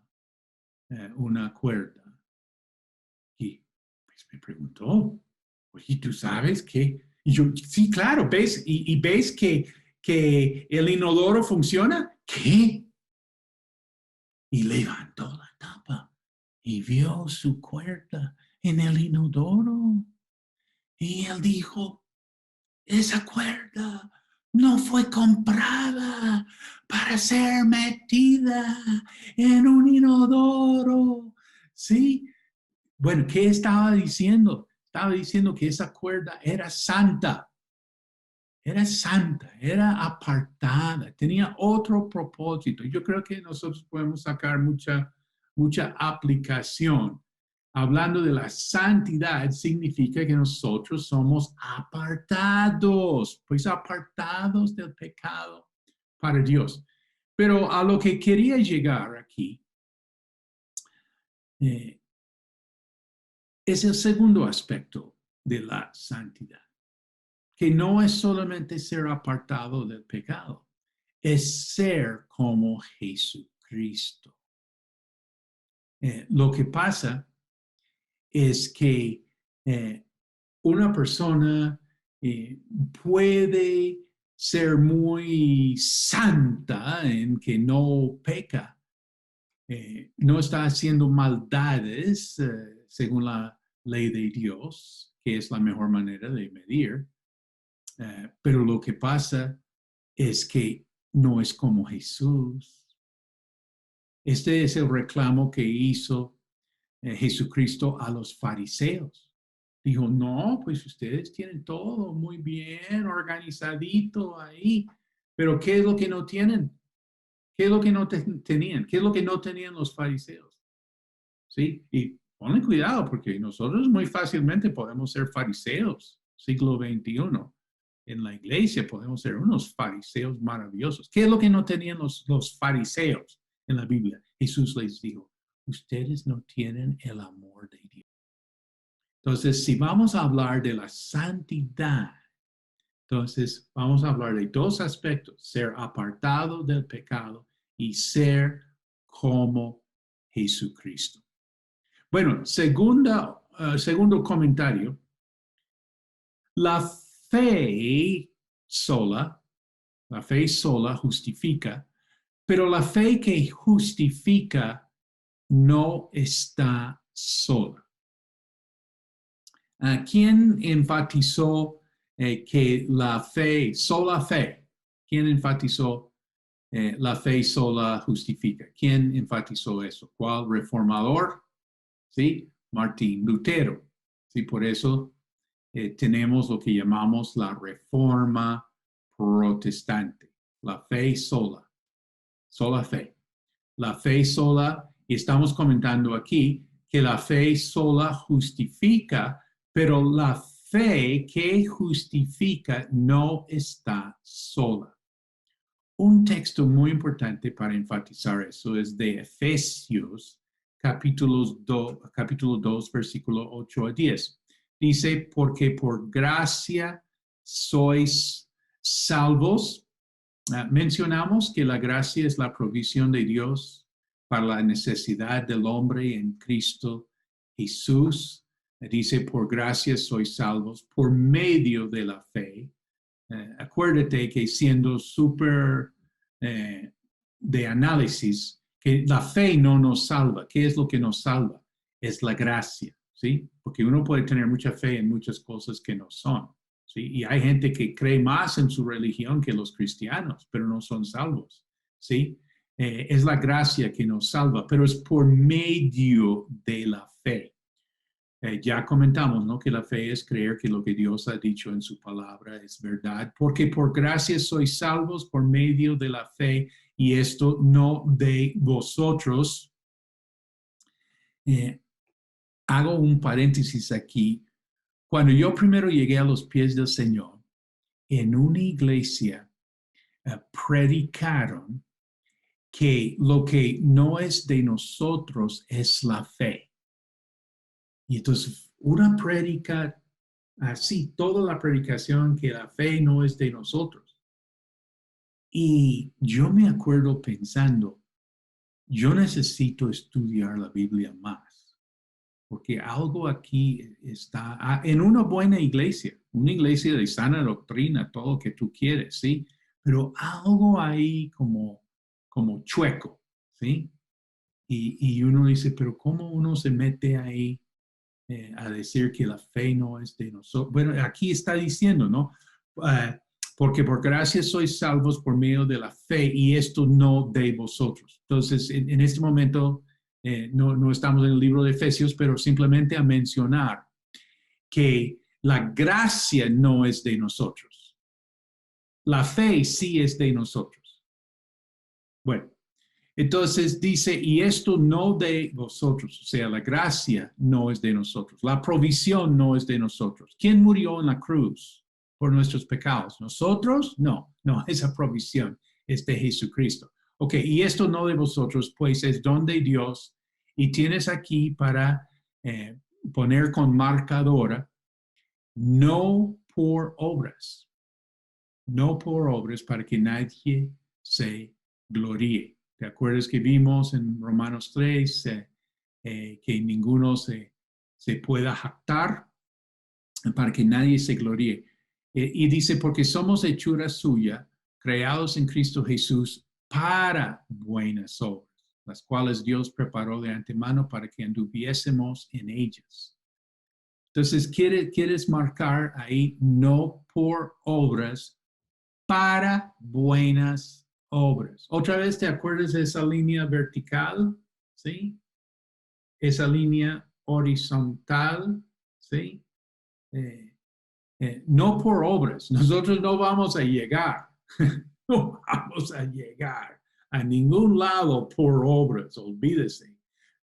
S2: una cuerda, y pues me preguntó, oye, ¿tú sabes qué? Y yo, sí, claro, ¿ves? Y ves que el inodoro funciona. ¿Qué? Y levantó la tapa y vio su cuerda en el inodoro. Y él dijo, esa cuerda no fue comprada para ser metida en un inodoro. ¿Sí? Bueno, ¿qué estaba diciendo? Estaba diciendo que esa cuerda era santa, era apartada, tenía otro propósito. Yo creo que nosotros podemos sacar mucha aplicación. Hablando de la santidad, significa que nosotros somos apartados, pues apartados del pecado para Dios. Pero a lo que quería llegar aquí eh, es el segundo aspecto de la santidad, que no es solamente ser apartado del pecado, es ser como Jesucristo. Lo que pasa es que una persona puede ser muy santa en que no peca, no está haciendo maldades según la ley de Dios, que es la mejor manera de medir. Pero lo que pasa es que no es como Jesús. Este es el reclamo que hizo Jesucristo a los fariseos. Dijo, no, pues ustedes tienen todo muy bien organizadito ahí, pero ¿qué es lo que no tienen? ¿Qué es lo que no tenían? ¿Qué es lo que no tenían los fariseos? ¿Sí? Y ponle cuidado porque nosotros muy fácilmente podemos ser fariseos, siglo XXI. En la iglesia podemos ser unos fariseos maravillosos. ¿Qué es lo que no tenían los fariseos en la Biblia? Jesús les dijo, ustedes no tienen el amor de Dios. Entonces, si vamos a hablar de la santidad, entonces vamos a hablar de dos aspectos, ser apartado del pecado y ser como Jesucristo. Bueno, segundo comentario, la fe sola, la fe sola justifica, pero la fe que justifica no está sola. ¿Quién enfatizó que la fe, sola fe? ¿Quién enfatizó la fe sola justifica? ¿Quién enfatizó eso? ¿Cuál reformador? ¿Sí? Martín Lutero. ¿Sí? Por eso tenemos lo que llamamos la reforma protestante. La fe sola, sola fe. La fe sola, y estamos comentando aquí que la fe sola justifica, pero la fe que justifica no está sola. Un texto muy importante para enfatizar eso es de Efesios, capítulo 2, versículo 8 a 10. Dice, porque por gracia sois salvos. Mencionamos que la gracia es la provisión de Dios para la necesidad del hombre en Cristo Jesús. Dice, por gracia sois salvos por medio de la fe. Acuérdate que siendo súper de análisis, que la fe no nos salva. ¿Qué es lo que nos salva? Es la gracia, ¿sí? Porque uno puede tener mucha fe en muchas cosas que no son, ¿sí? Y hay gente que cree más en su religión que los cristianos, pero no son salvos, ¿sí? Es la gracia que nos salva, pero es por medio de la fe. Ya comentamos, ¿no? Que la fe es creer que lo que Dios ha dicho en su palabra es verdad, porque por gracia sois salvos por medio de la fe, y esto no de vosotros. Hago un paréntesis aquí. Cuando yo primero llegué a los pies del Señor, en una iglesia predicaron que lo que no es de nosotros es la fe. Y entonces una prédica así, toda la predicación que la fe no es de nosotros. Y yo me acuerdo pensando, yo necesito estudiar la Biblia más, porque algo aquí está en una buena iglesia, una iglesia de sana doctrina, todo lo que tú quieres, ¿sí? Pero algo ahí como chueco, ¿sí? Y uno dice, pero ¿cómo uno se mete ahí a decir que la fe no es de nosotros? Bueno, aquí está diciendo, ¿no? Porque por gracia sois salvos por medio de la fe, y esto no de vosotros. Entonces, en este momento, no estamos en el libro de Efesios, pero simplemente a mencionar que la gracia no es de nosotros. La fe sí es de nosotros. Bueno, entonces dice, y esto no de vosotros, o sea, la gracia no es de nosotros, la provisión no es de nosotros. ¿Quién murió en la cruz por nuestros pecados? ¿Nosotros? No, esa provisión es de Jesucristo. Ok, y esto no de vosotros, pues es don de Dios, y tienes aquí para poner con marcadora, no por obras, no por obras para que nadie se gloríe. ¿Te acuerdas que vimos en Romanos 3 que ninguno se pueda jactar para que nadie se gloríe? Y dice, porque somos hechura suya, creados en Cristo Jesús para buenas obras, las cuales Dios preparó de antemano para que anduviésemos en ellas. Entonces, quieres marcar ahí, no por obras, para buenas obras. Otra vez, ¿te acuerdas de esa línea vertical? ¿Sí? Esa línea horizontal, ¿sí? No por obras. Nosotros no vamos a llegar, no vamos a llegar a ningún lado por obras, olvídese.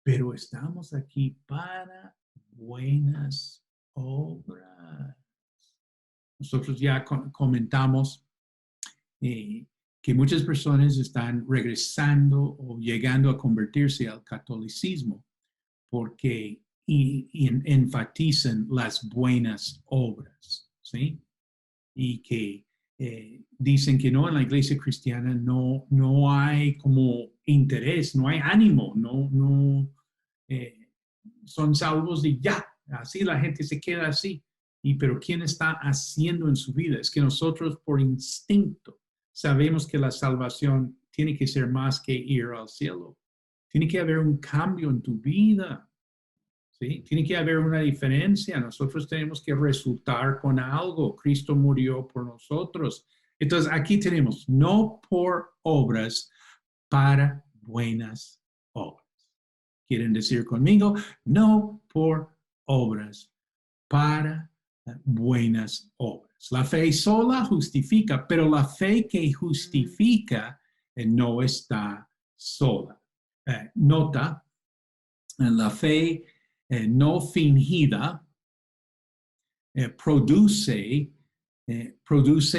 S2: Pero estamos aquí para buenas obras. Nosotros ya comentamos que muchas personas están regresando o llegando a convertirse al catolicismo porque enfatizan las buenas obras, ¿sí? Y que dicen que no, en la iglesia cristiana no hay como interés, no hay ánimo, son salvos y ya, así la gente se queda así. Pero ¿quién está haciendo en su vida? Es que nosotros por instinto sabemos que la salvación tiene que ser más que ir al cielo. Tiene que haber un cambio en tu vida, ¿sí? Tiene que haber una diferencia. Nosotros tenemos que resultar con algo. Cristo murió por nosotros. Entonces aquí tenemos, no por obras, para buenas obras. ¿Quieren decir conmigo? No por obras, para buenas obras. La fe sola justifica, pero la fe que justifica no está sola. Nota, la fe no fingida produce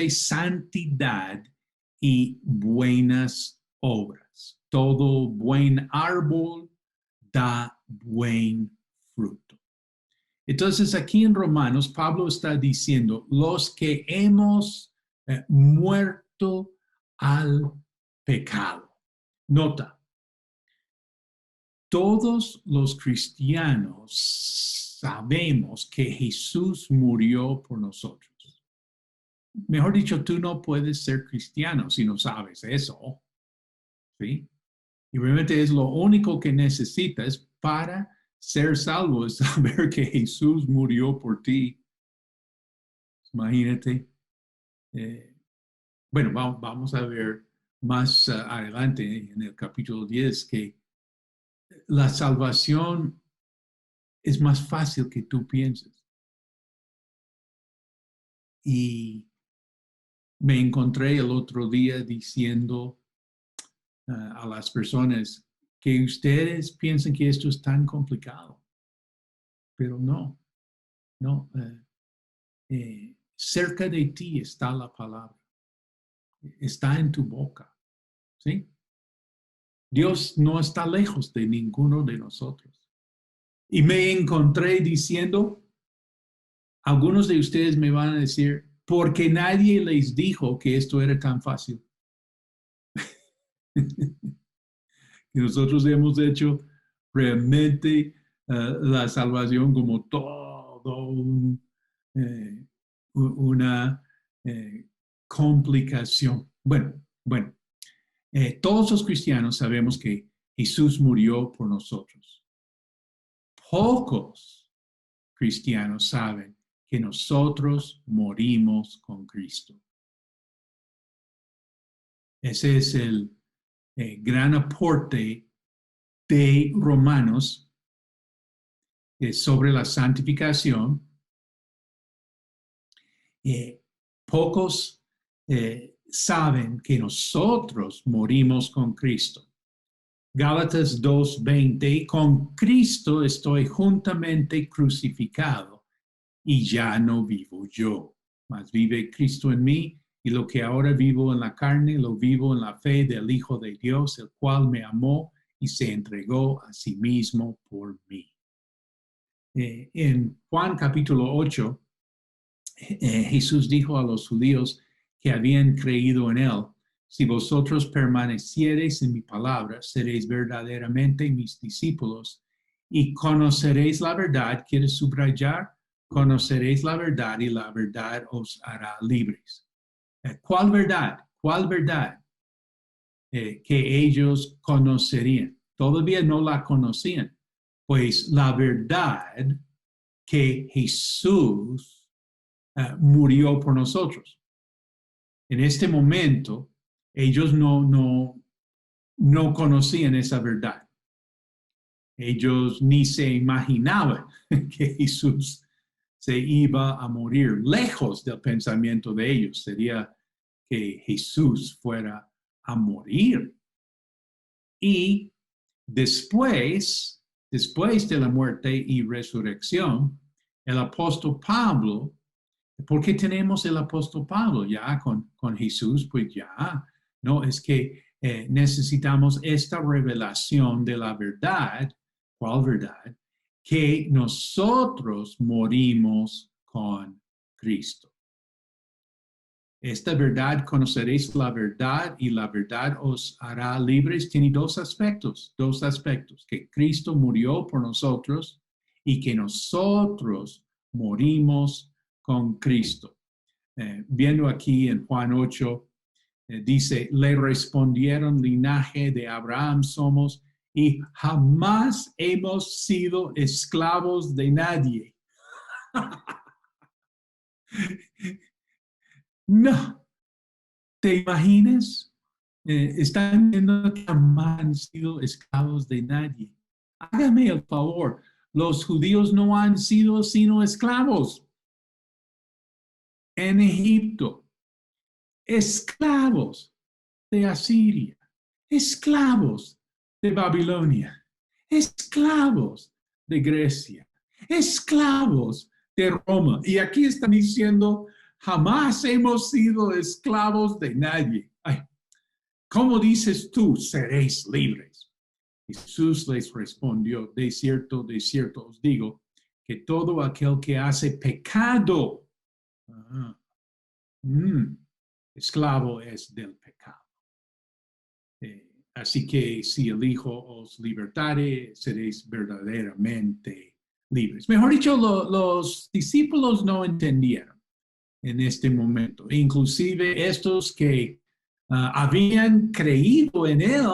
S2: santidad y buenas obras. Todo buen árbol da buen fruto. Entonces aquí en Romanos, Pablo está diciendo, los que hemos muerto al pecado. Nota, todos los cristianos sabemos que Jesús murió por nosotros. Mejor dicho, tú no puedes ser cristiano si no sabes eso, ¿sí? Y realmente es lo único que necesitas para ser salvo, es saber que Jesús murió por ti. Imagínate. Bueno, vamos a ver más adelante en el capítulo 10 que la salvación es más fácil que tú pienses. Y me encontré el otro día diciendo a las personas que ustedes piensan que esto es tan complicado, pero no. Cerca de ti está la palabra, está en tu boca, ¿sí? Dios no está lejos de ninguno de nosotros. Y me encontré diciendo, algunos de ustedes me van a decir, porque nadie les dijo que esto era tan fácil. Y nosotros hemos hecho realmente la salvación como todo una complicación. Bueno, todos los cristianos sabemos que Jesús murió por nosotros. Pocos cristianos saben que nosotros morimos con Cristo. Ese es el gran aporte de Romanos sobre la santificación. Pocos saben que nosotros morimos con Cristo. Gálatas 2:20, con Cristo estoy juntamente crucificado y ya no vivo yo, mas vive Cristo en mí, y lo que ahora vivo en la carne, lo vivo en la fe del Hijo de Dios, el cual me amó y se entregó a sí mismo por mí. En Juan capítulo 8, Jesús dijo a los judíos que habían creído en él, si vosotros permaneciereis en mi palabra, seréis verdaderamente mis discípulos y conoceréis la verdad. ¿Quieres subrayar? Conoceréis la verdad y la verdad os hará libres. ¿Cuál verdad? ¿Cuál verdad? Que ellos conocerían. Todavía no la conocían, pues la verdad que Jesús murió por nosotros. En este momento, ellos no conocían esa verdad. Ellos ni se imaginaban que Jesús se iba a morir. Lejos del pensamiento de ellos sería que Jesús fuera a morir. Y después de la muerte y resurrección, el apóstol Pablo, ¿por qué tenemos el apóstol Pablo? Ya con Jesús, pues ya, no, es que necesitamos esta revelación de la verdad. ¿Cuál verdad? Que nosotros morimos con Cristo. Esta verdad, conoceréis la verdad y la verdad os hará libres. Tiene dos aspectos, que Cristo murió por nosotros y que nosotros morimos con Cristo. Viendo aquí en Juan 8, dice, le respondieron, linaje de Abraham somos y jamás hemos sido esclavos de nadie. No, ¿te imaginas? Están diciendo que jamás han sido esclavos de nadie. Hágame el favor, los judíos no han sido sino esclavos en Egipto, esclavos de Asiria, esclavos de Babilonia, esclavos de Grecia, esclavos de Roma. Y aquí están diciendo, jamás hemos sido esclavos de nadie. Ay, ¿cómo dices tú, seréis libres? Jesús les respondió, de cierto os digo, que todo aquel que hace pecado, esclavo es del pecado. Así que si el Hijo os libertare, seréis verdaderamente libres. Mejor dicho, los discípulos no entendieron en este momento. Inclusive estos que habían creído en él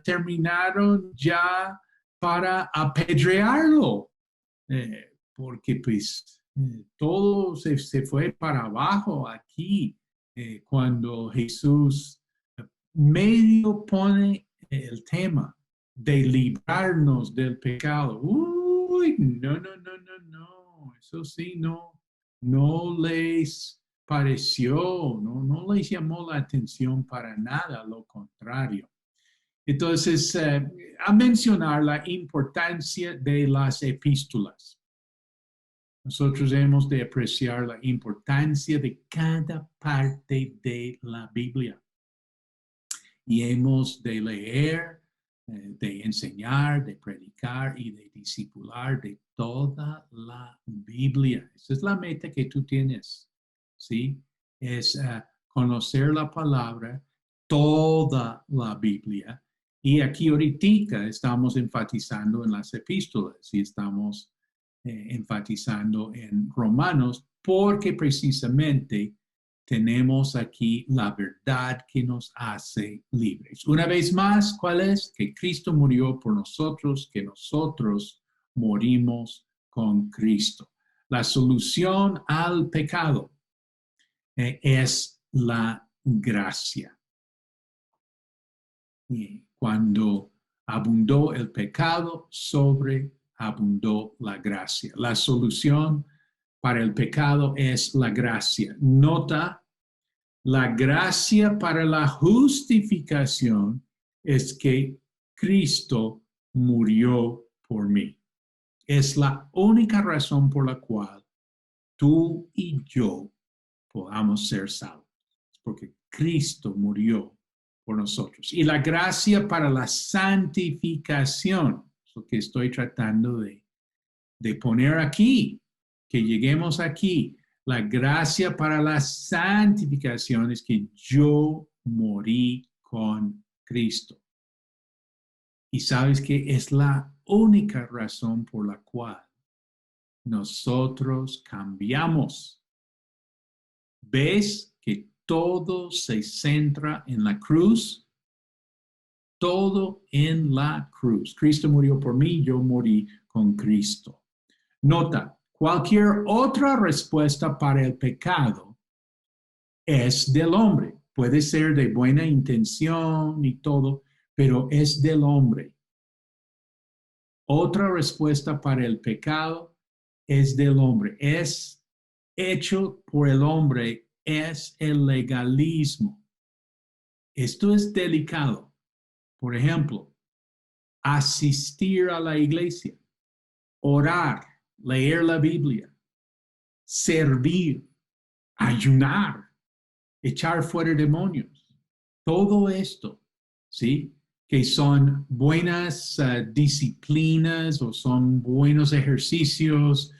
S2: terminaron ya para apedrearlo, porque pues todo se fue para abajo aquí cuando Jesús medio pone el tema de librarnos del pecado. Uy, no, eso sí, no les pareció, no les llamó la atención para nada, lo contrario. Entonces, a mencionar la importancia de las epístolas. Nosotros hemos de apreciar la importancia de cada parte de la Biblia. Y hemos de leer, de enseñar, de predicar y de discipular de toda la Biblia. Esa es la meta que tú tienes, ¿sí? Es conocer la palabra, toda la Biblia. Y aquí ahorita estamos enfatizando en las epístolas y estamos enfatizando en Romanos porque precisamente tenemos aquí la verdad que nos hace libres. Una vez más, ¿cuál es? Que Cristo murió por nosotros, que nosotros morimos con Cristo. La solución al pecado es la gracia. Y cuando abundó el pecado, sobreabundó la gracia. La solución para el pecado es la gracia. Nota, la gracia para la justificación es que Cristo murió por mí. Es la única razón por la cual tú y yo podamos ser salvos, porque Cristo murió por nosotros. Y la gracia para la santificación, es lo que estoy tratando de poner aquí, que lleguemos aquí. La gracia para la santificación es que yo morí con Cristo. Y sabes que es la única razón por la cual nosotros cambiamos. ¿Ves que todo se centra en la cruz? Todo en la cruz. Cristo murió por mí, yo morí con Cristo. Nota, cualquier otra respuesta para el pecado es del hombre. Puede ser de buena intención y todo, pero es del hombre. Otra respuesta para el pecado es del hombre. Es hecho por el hombre, es el legalismo. Esto es delicado. Por ejemplo, asistir a la iglesia, orar, leer la Biblia, servir, ayunar, echar fuera demonios. Todo esto, ¿sí? Que son buenas disciplinas o son buenos ejercicios,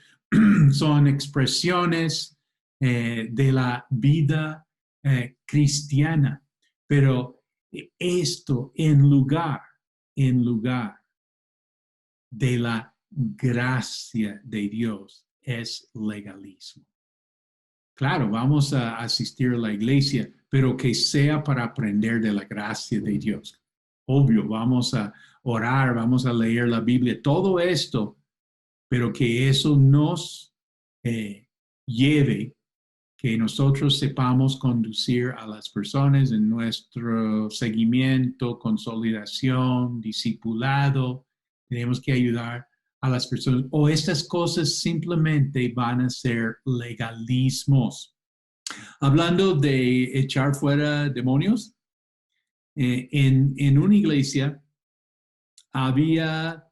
S2: son expresiones de la vida cristiana. Pero esto en lugar de la gracia de Dios es legalismo. Claro, vamos a asistir a la iglesia, pero que sea para aprender de la gracia de Dios. Obvio, vamos a orar, vamos a leer la Biblia, todo esto, pero que eso nos lleve, que nosotros sepamos conducir a las personas en nuestro seguimiento, consolidación, discipulado. Tenemos que ayudar a las personas, o estas cosas simplemente van a ser legalismos. Hablando de echar fuera demonios, en una iglesia había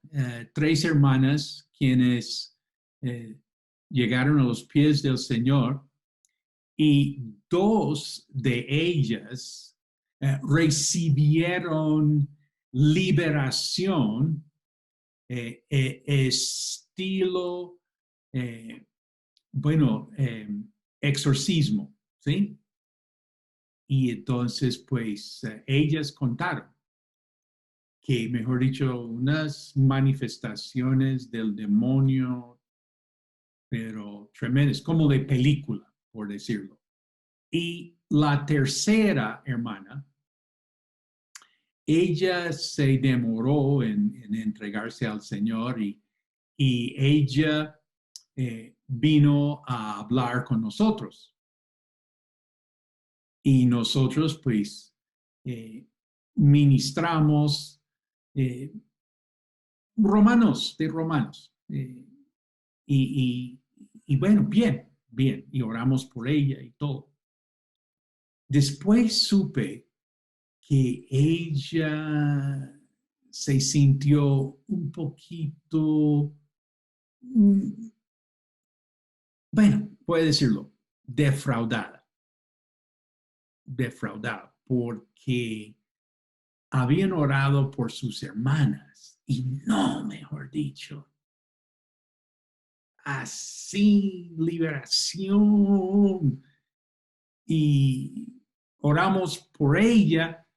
S2: 3 hermanas quienes llegaron a los pies del Señor y 2 de ellas recibieron liberación, estilo, exorcismo, ¿sí? Y entonces, pues, ellas contaron que, mejor dicho, unas manifestaciones del demonio, pero tremendas, como de película, por decirlo. Y la tercera hermana, ella se demoró en entregarse al Señor y ella vino a hablar con nosotros. Y nosotros, pues, ministramos Romanos, de Romanos. Y bueno, bien, y oramos por ella y todo. Después supe que ella se sintió un poquito, bueno, puede decirlo, defraudada, porque habían orado por sus hermanas y no, mejor dicho, así, liberación. Y oramos por ella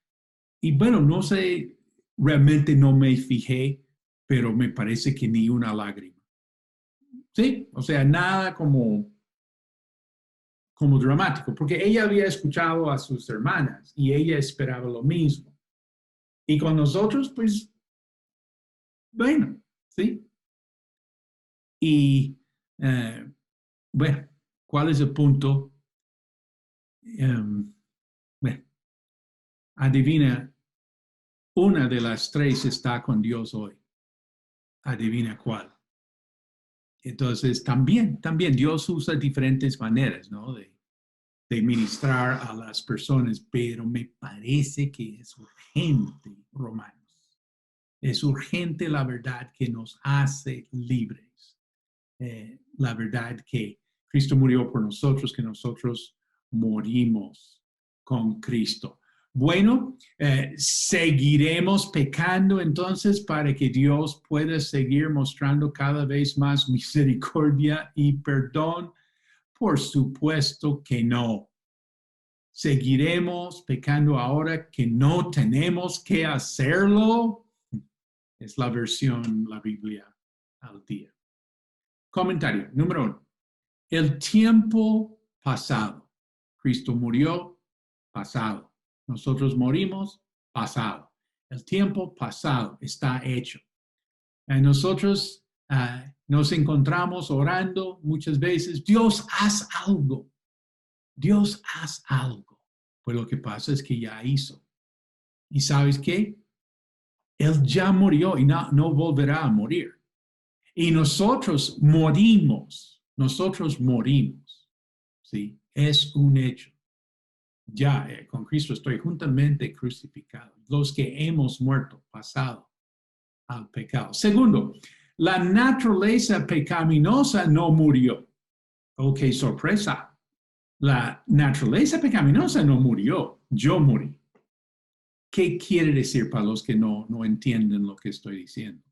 S2: y bueno, no sé, realmente no me fijé, pero me parece que ni una lágrima. Sí, o sea, nada como dramático, porque ella había escuchado a sus hermanas y ella esperaba lo mismo. Y con nosotros, pues, bueno, sí. Y bueno, ¿cuál es el punto? Bueno, adivina, una de las tres está con Dios hoy. Adivina cuál. Entonces, también Dios usa diferentes maneras, ¿no? De ministrar a las personas, pero me parece que es urgente, Romanos. Es urgente la verdad que nos hace libres. La verdad que Cristo murió por nosotros, que nosotros morimos con Cristo. Bueno, seguiremos pecando entonces para que Dios pueda seguir mostrando cada vez más misericordia y perdón. Por supuesto que no. ¿Seguiremos pecando ahora que no tenemos que hacerlo? Es la versión, la Biblia al día. Comentario número 1. El tiempo pasado. Cristo murió, pasado. Nosotros morimos, pasado. El tiempo pasado está hecho. Nosotros nos encontramos orando muchas veces. Dios, haz algo. Dios, haz algo. Pues lo que pasa es que ya hizo. ¿Y sabes qué? Él ya murió y no volverá a morir. Y nosotros morimos. ¿Sí? Es un hecho. Ya con Cristo estoy juntamente crucificado. Los que hemos muerto, pasado al pecado. Segundo, la naturaleza pecaminosa no murió. Ok, sorpresa. La naturaleza pecaminosa no murió. Yo morí. ¿Qué quiere decir para los que no entienden lo que estoy diciendo?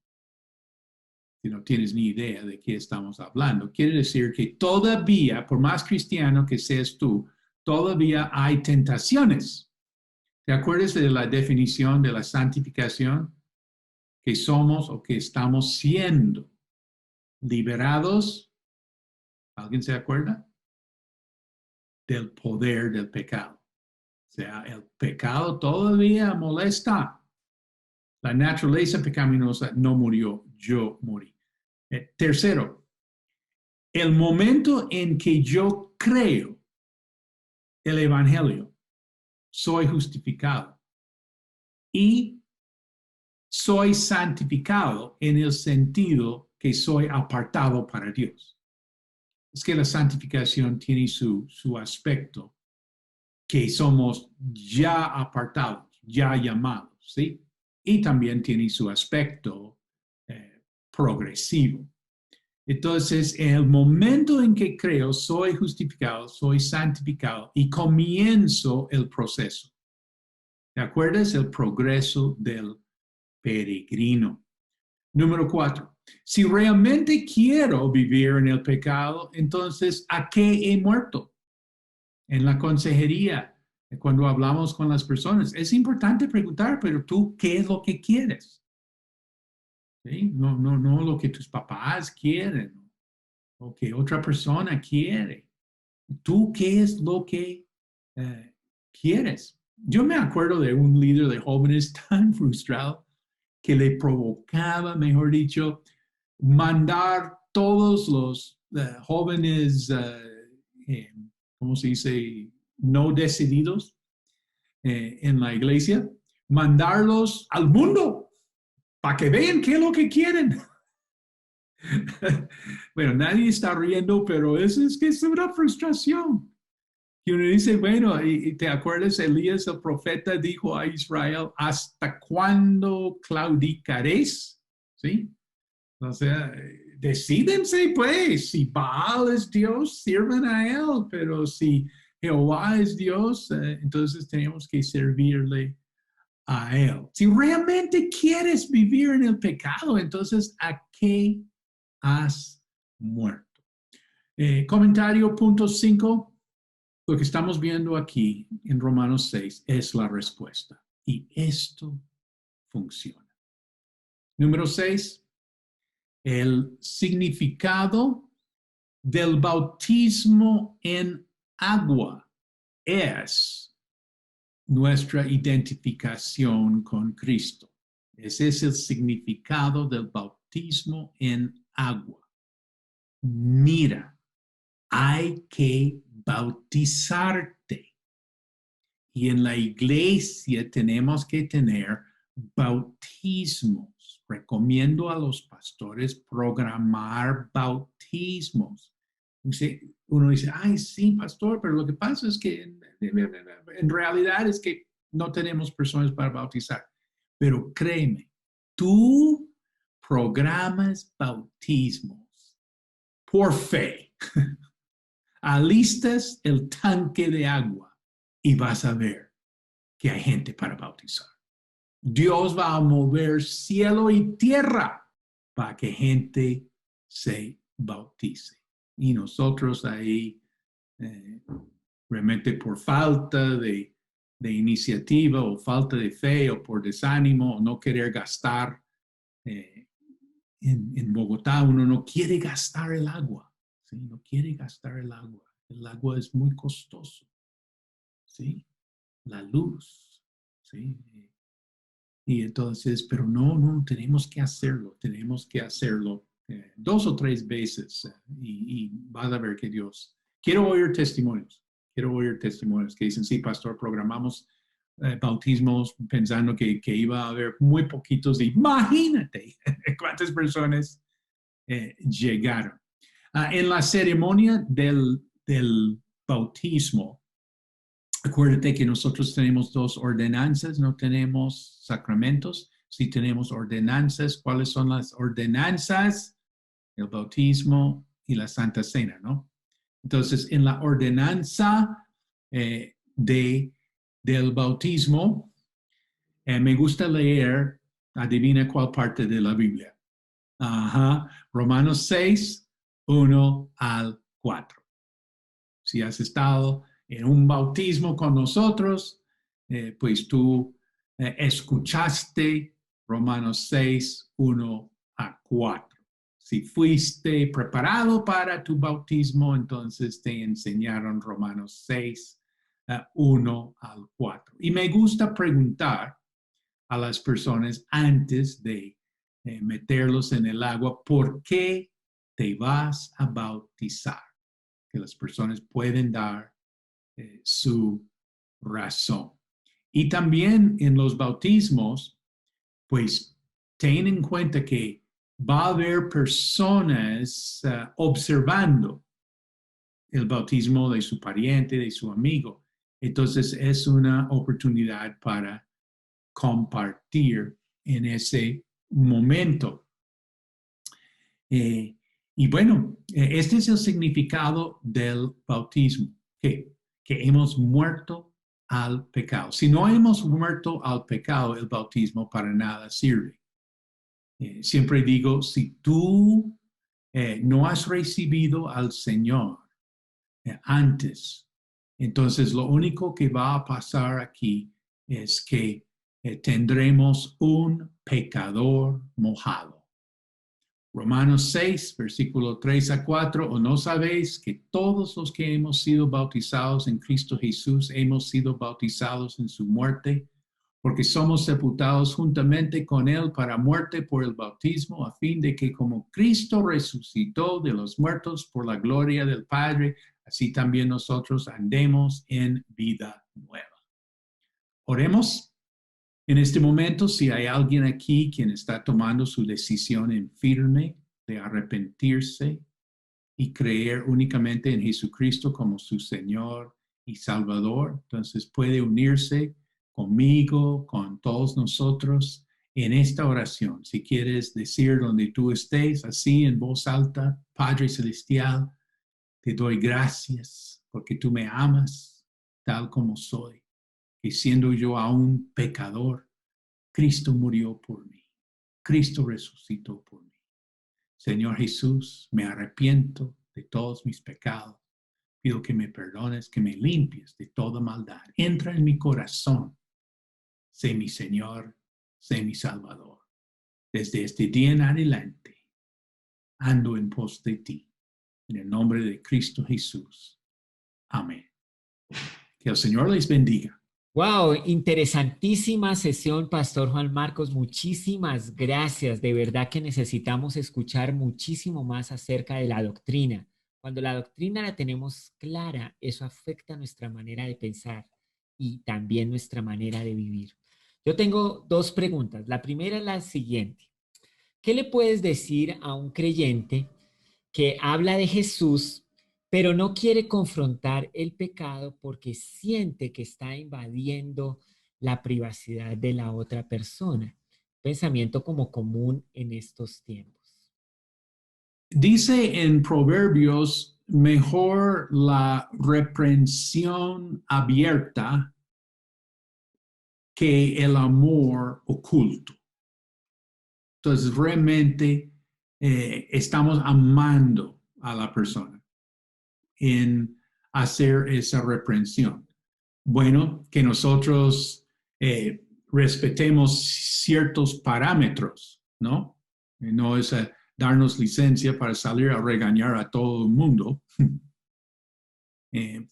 S2: Si no tienes ni idea de qué estamos hablando, quiere decir que todavía, por más cristiano que seas tú, todavía hay tentaciones. ¿Te acuerdas de la definición de la santificación? Que somos o que estamos siendo liberados, ¿alguien se acuerda? Del poder del pecado. O sea, el pecado todavía molesta. La naturaleza pecaminosa no murió, yo morí. Tercero, el momento en que yo creo el Evangelio, soy justificado y soy santificado en el sentido que soy apartado para Dios. Es que la santificación tiene su aspecto, que somos ya apartados, ya llamados, ¿sí? Y también tiene su aspecto progresivo. Entonces, en el momento en que creo, soy justificado, soy santificado y comienzo el proceso. ¿Te acuerdas? El progreso del peregrino. Número 4. Si realmente quiero vivir en el pecado, entonces, ¿a qué he muerto? En la consejería, cuando hablamos con las personas, es importante preguntar, pero tú, ¿qué es lo que quieres? ¿Sí? No lo que tus papás quieren o que otra persona quiere. ¿Tú qué es lo que quieres? Yo me acuerdo de un líder de jóvenes tan frustrado que le provocaba, mejor dicho, mandar todos los jóvenes, ¿cómo se dice? No decididos en la iglesia, mandarlos al mundo para que vean qué es lo que quieren. Bueno, nadie está riendo, pero eso es que es una frustración. Y uno dice, bueno, y te acuerdas, Elías el profeta dijo a Israel, ¿hasta cuándo claudicaréis? ¿Sí? O sea, decídense pues, si Baal es Dios, sirvan a él, pero si Jehová es Dios, entonces tenemos que servirle a él. Si realmente quieres vivir en el pecado, entonces ¿a qué has muerto? Comentario punto 5. Lo que estamos viendo aquí en Romanos 6 es la respuesta. Y esto funciona. Número 6. El significado del bautismo en agua es nuestra identificación con Cristo. Ese es el significado del bautismo en agua. Mira, hay que bautizarte. Y en la iglesia tenemos que tener bautismos. Recomiendo a los pastores programar bautismos. Uno dice, ay, sí, pastor, pero lo que pasa es que en realidad es que no tenemos personas para bautizar. Pero créeme, tú programas bautismos por fe. Alistas el tanque de agua y vas a ver que hay gente para bautizar. Dios va a mover cielo y tierra para que gente se bautice. Y nosotros ahí, realmente por falta de iniciativa o falta de fe o por desánimo o no querer gastar, en Bogotá uno no quiere gastar el agua, ¿sí? No quiere gastar el agua. El agua es muy costoso, ¿sí? La luz, ¿sí? Y entonces, pero no, tenemos que hacerlo 2 o 3 veces y vas a ver que Dios. Quiero oír testimonios que dicen, sí, pastor, programamos bautismos pensando que iba a haber muy poquitos. Imagínate cuántas personas llegaron. En la ceremonia del bautismo, acuérdate que nosotros tenemos 2 ordenanzas, no tenemos sacramentos. Si tenemos ordenanzas, ¿cuáles son las ordenanzas? El bautismo y la Santa Cena, ¿no? Entonces, en la ordenanza del bautismo, me gusta leer, adivina cuál parte de la Biblia. Ajá, Romanos 6, 1 al 4. Si has estado en un bautismo con nosotros, pues tú escuchaste Romanos 6, 1 a 4. Si fuiste preparado para tu bautismo, entonces te enseñaron Romanos 6, 1 al 4. Y me gusta preguntar a las personas antes de meterlos en el agua, ¿por qué te vas a bautizar? Que las personas pueden dar su razón. Y también en los bautismos, pues ten en cuenta que va a haber personas observando el bautismo de su pariente, de su amigo. Entonces es una oportunidad para compartir en ese momento. Y bueno, este es el significado del bautismo, que hemos muerto al pecado. Si no hemos muerto al pecado, el bautismo para nada sirve. Siempre digo, si tú no has recibido al Señor antes, entonces lo único que va a pasar aquí es que tendremos un pecador mojado. Romanos 6, versículo 3 a 4, ¿o no sabéis que todos los que hemos sido bautizados en Cristo Jesús hemos sido bautizados en su muerte? Porque somos sepultados juntamente con Él para muerte por el bautismo, a fin de que como Cristo resucitó de los muertos por la gloria del Padre, así también nosotros andemos en vida nueva. Oremos. En este momento, si hay alguien aquí quien está tomando su decisión en firme de arrepentirse y creer únicamente en Jesucristo como su Señor y Salvador, entonces puede unirse conmigo, con todos nosotros en esta oración. Si quieres decir donde tú estés, así en voz alta, Padre Celestial, te doy gracias porque tú me amas tal como soy, y siendo yo aún pecador, Cristo murió por mí. Cristo resucitó por mí. Señor Jesús, me arrepiento de todos mis pecados. Pido que me perdones, que me limpies de toda maldad. Entra en mi corazón. Sé mi Señor, sé mi Salvador. Desde este día en adelante, ando en pos de ti. En el nombre de Cristo Jesús. Amén. Que el Señor les bendiga.
S3: Wow, interesantísima sesión, Pastor Juan Marcos. Muchísimas gracias. De verdad que necesitamos escuchar muchísimo más acerca de la doctrina. Cuando la doctrina la tenemos clara, eso afecta nuestra manera de pensar y también nuestra manera de vivir. Yo tengo dos preguntas. La primera es la siguiente. ¿Qué le puedes decir a un creyente que habla de Jesús, pero no quiere confrontar el pecado porque siente que está invadiendo la privacidad de la otra persona? Pensamiento como común en estos tiempos.
S2: Dice en Proverbios, mejor la reprensión abierta que el amor oculto. Entonces, realmente estamos amando a la persona en hacer esa reprensión. Bueno, que nosotros respetemos ciertos parámetros, ¿no? No es darnos licencia para salir a regañar a todo el mundo,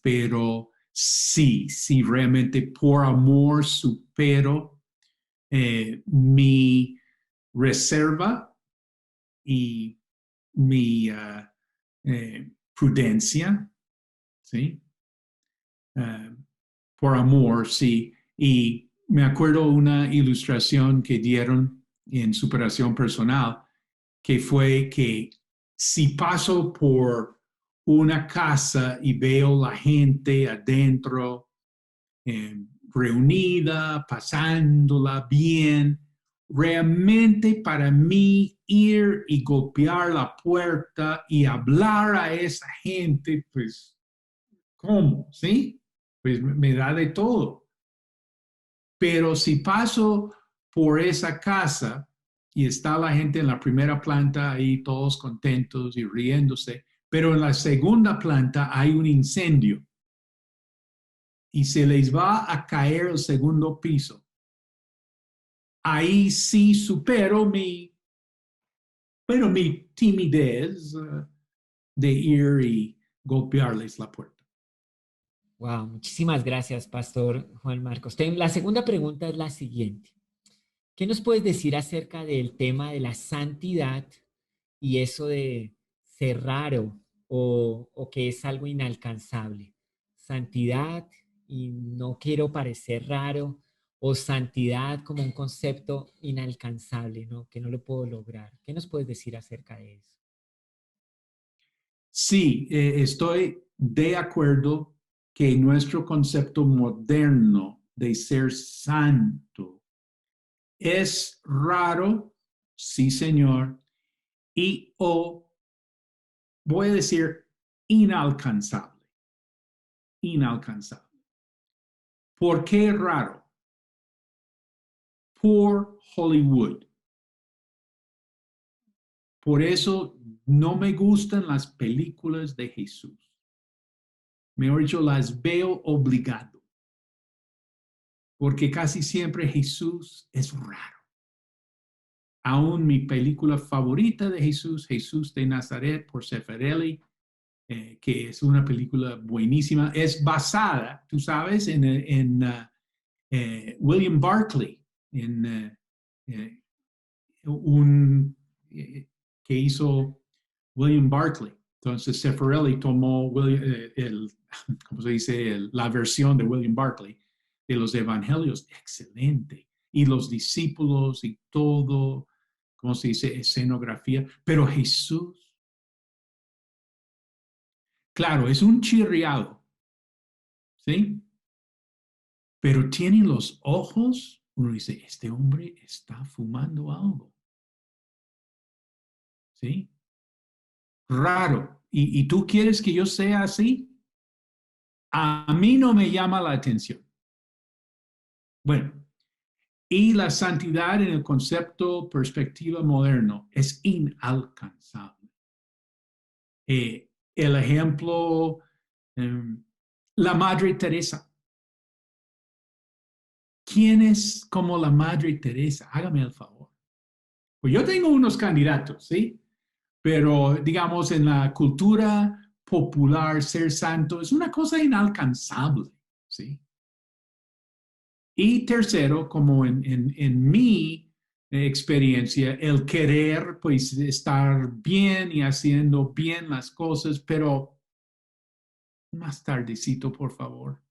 S2: pero sí, realmente por amor supero mi reserva y mi prudencia, ¿sí? Por amor, sí. Y me acuerdo una ilustración que dieron en superación personal, que fue que si paso por una casa y veo la gente adentro reunida, pasándola bien, realmente para mí ir y golpear la puerta y hablar a esa gente, pues, ¿cómo? ¿Sí? Pues me da de todo. Pero si paso por esa casa y está la gente en la primera planta ahí todos contentos y riéndose, pero en la segunda planta hay un incendio y se les va a caer el segundo piso. Ahí sí supero mi timidez de ir y golpearles la puerta.
S3: Wow, muchísimas gracias, Pastor Juan Marcos. La segunda pregunta es la siguiente. ¿Qué nos puedes decir acerca del tema de la santidad y eso de ser raro o que es algo inalcanzable? Santidad y no quiero parecer raro, o santidad como un concepto inalcanzable, ¿no? Que no lo puedo lograr. ¿Qué nos puedes decir acerca de eso?
S2: Sí, estoy de acuerdo que nuestro concepto moderno de ser santo es raro, sí, señor, y o voy a decir inalcanzable, inalcanzable. ¿Por qué es raro? Por Hollywood. Por eso no me gustan las películas de Jesús. Mejor dicho, las veo obligado. Porque casi siempre Jesús es raro. Aún mi película favorita de Jesús, Jesús de Nazaret por Zeffirelli, que es una película buenísima, es basada, tú sabes, en William Barclay, en un que hizo William Barclay. Entonces Zeffirelli tomó ¿cómo se dice? La versión de William Barclay de los evangelios, excelente. Y los discípulos y todo, ¿cómo se dice? Escenografía. Pero Jesús, claro, es un chirriado, ¿sí? Pero tiene los ojos, uno dice, este hombre está fumando algo, ¿sí? Raro. ¿Y tú quieres que yo sea así? A mí no me llama la atención. Bueno, y la santidad en el concepto perspectiva moderno es inalcanzable. El ejemplo, la Madre Teresa. ¿Quién es como la Madre Teresa? Hágame el favor. Pues yo tengo unos candidatos, ¿sí? Pero digamos en la cultura popular ser santo es una cosa inalcanzable, ¿sí? Y tercero, como en mi experiencia, el querer pues estar bien y haciendo bien las cosas, pero más tardecito, por favor.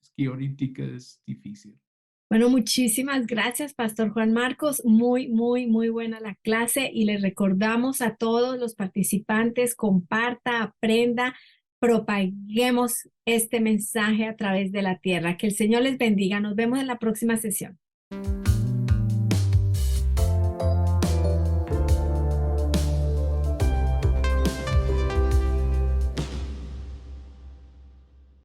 S2: Es que ahorita es difícil.
S1: Bueno, muchísimas gracias, Pastor Juan Marcos. Muy, muy, muy buena la clase y les recordamos a todos los participantes, comparta, aprenda, propaguemos este mensaje a través de la tierra. Que el Señor les bendiga. Nos vemos en la próxima sesión.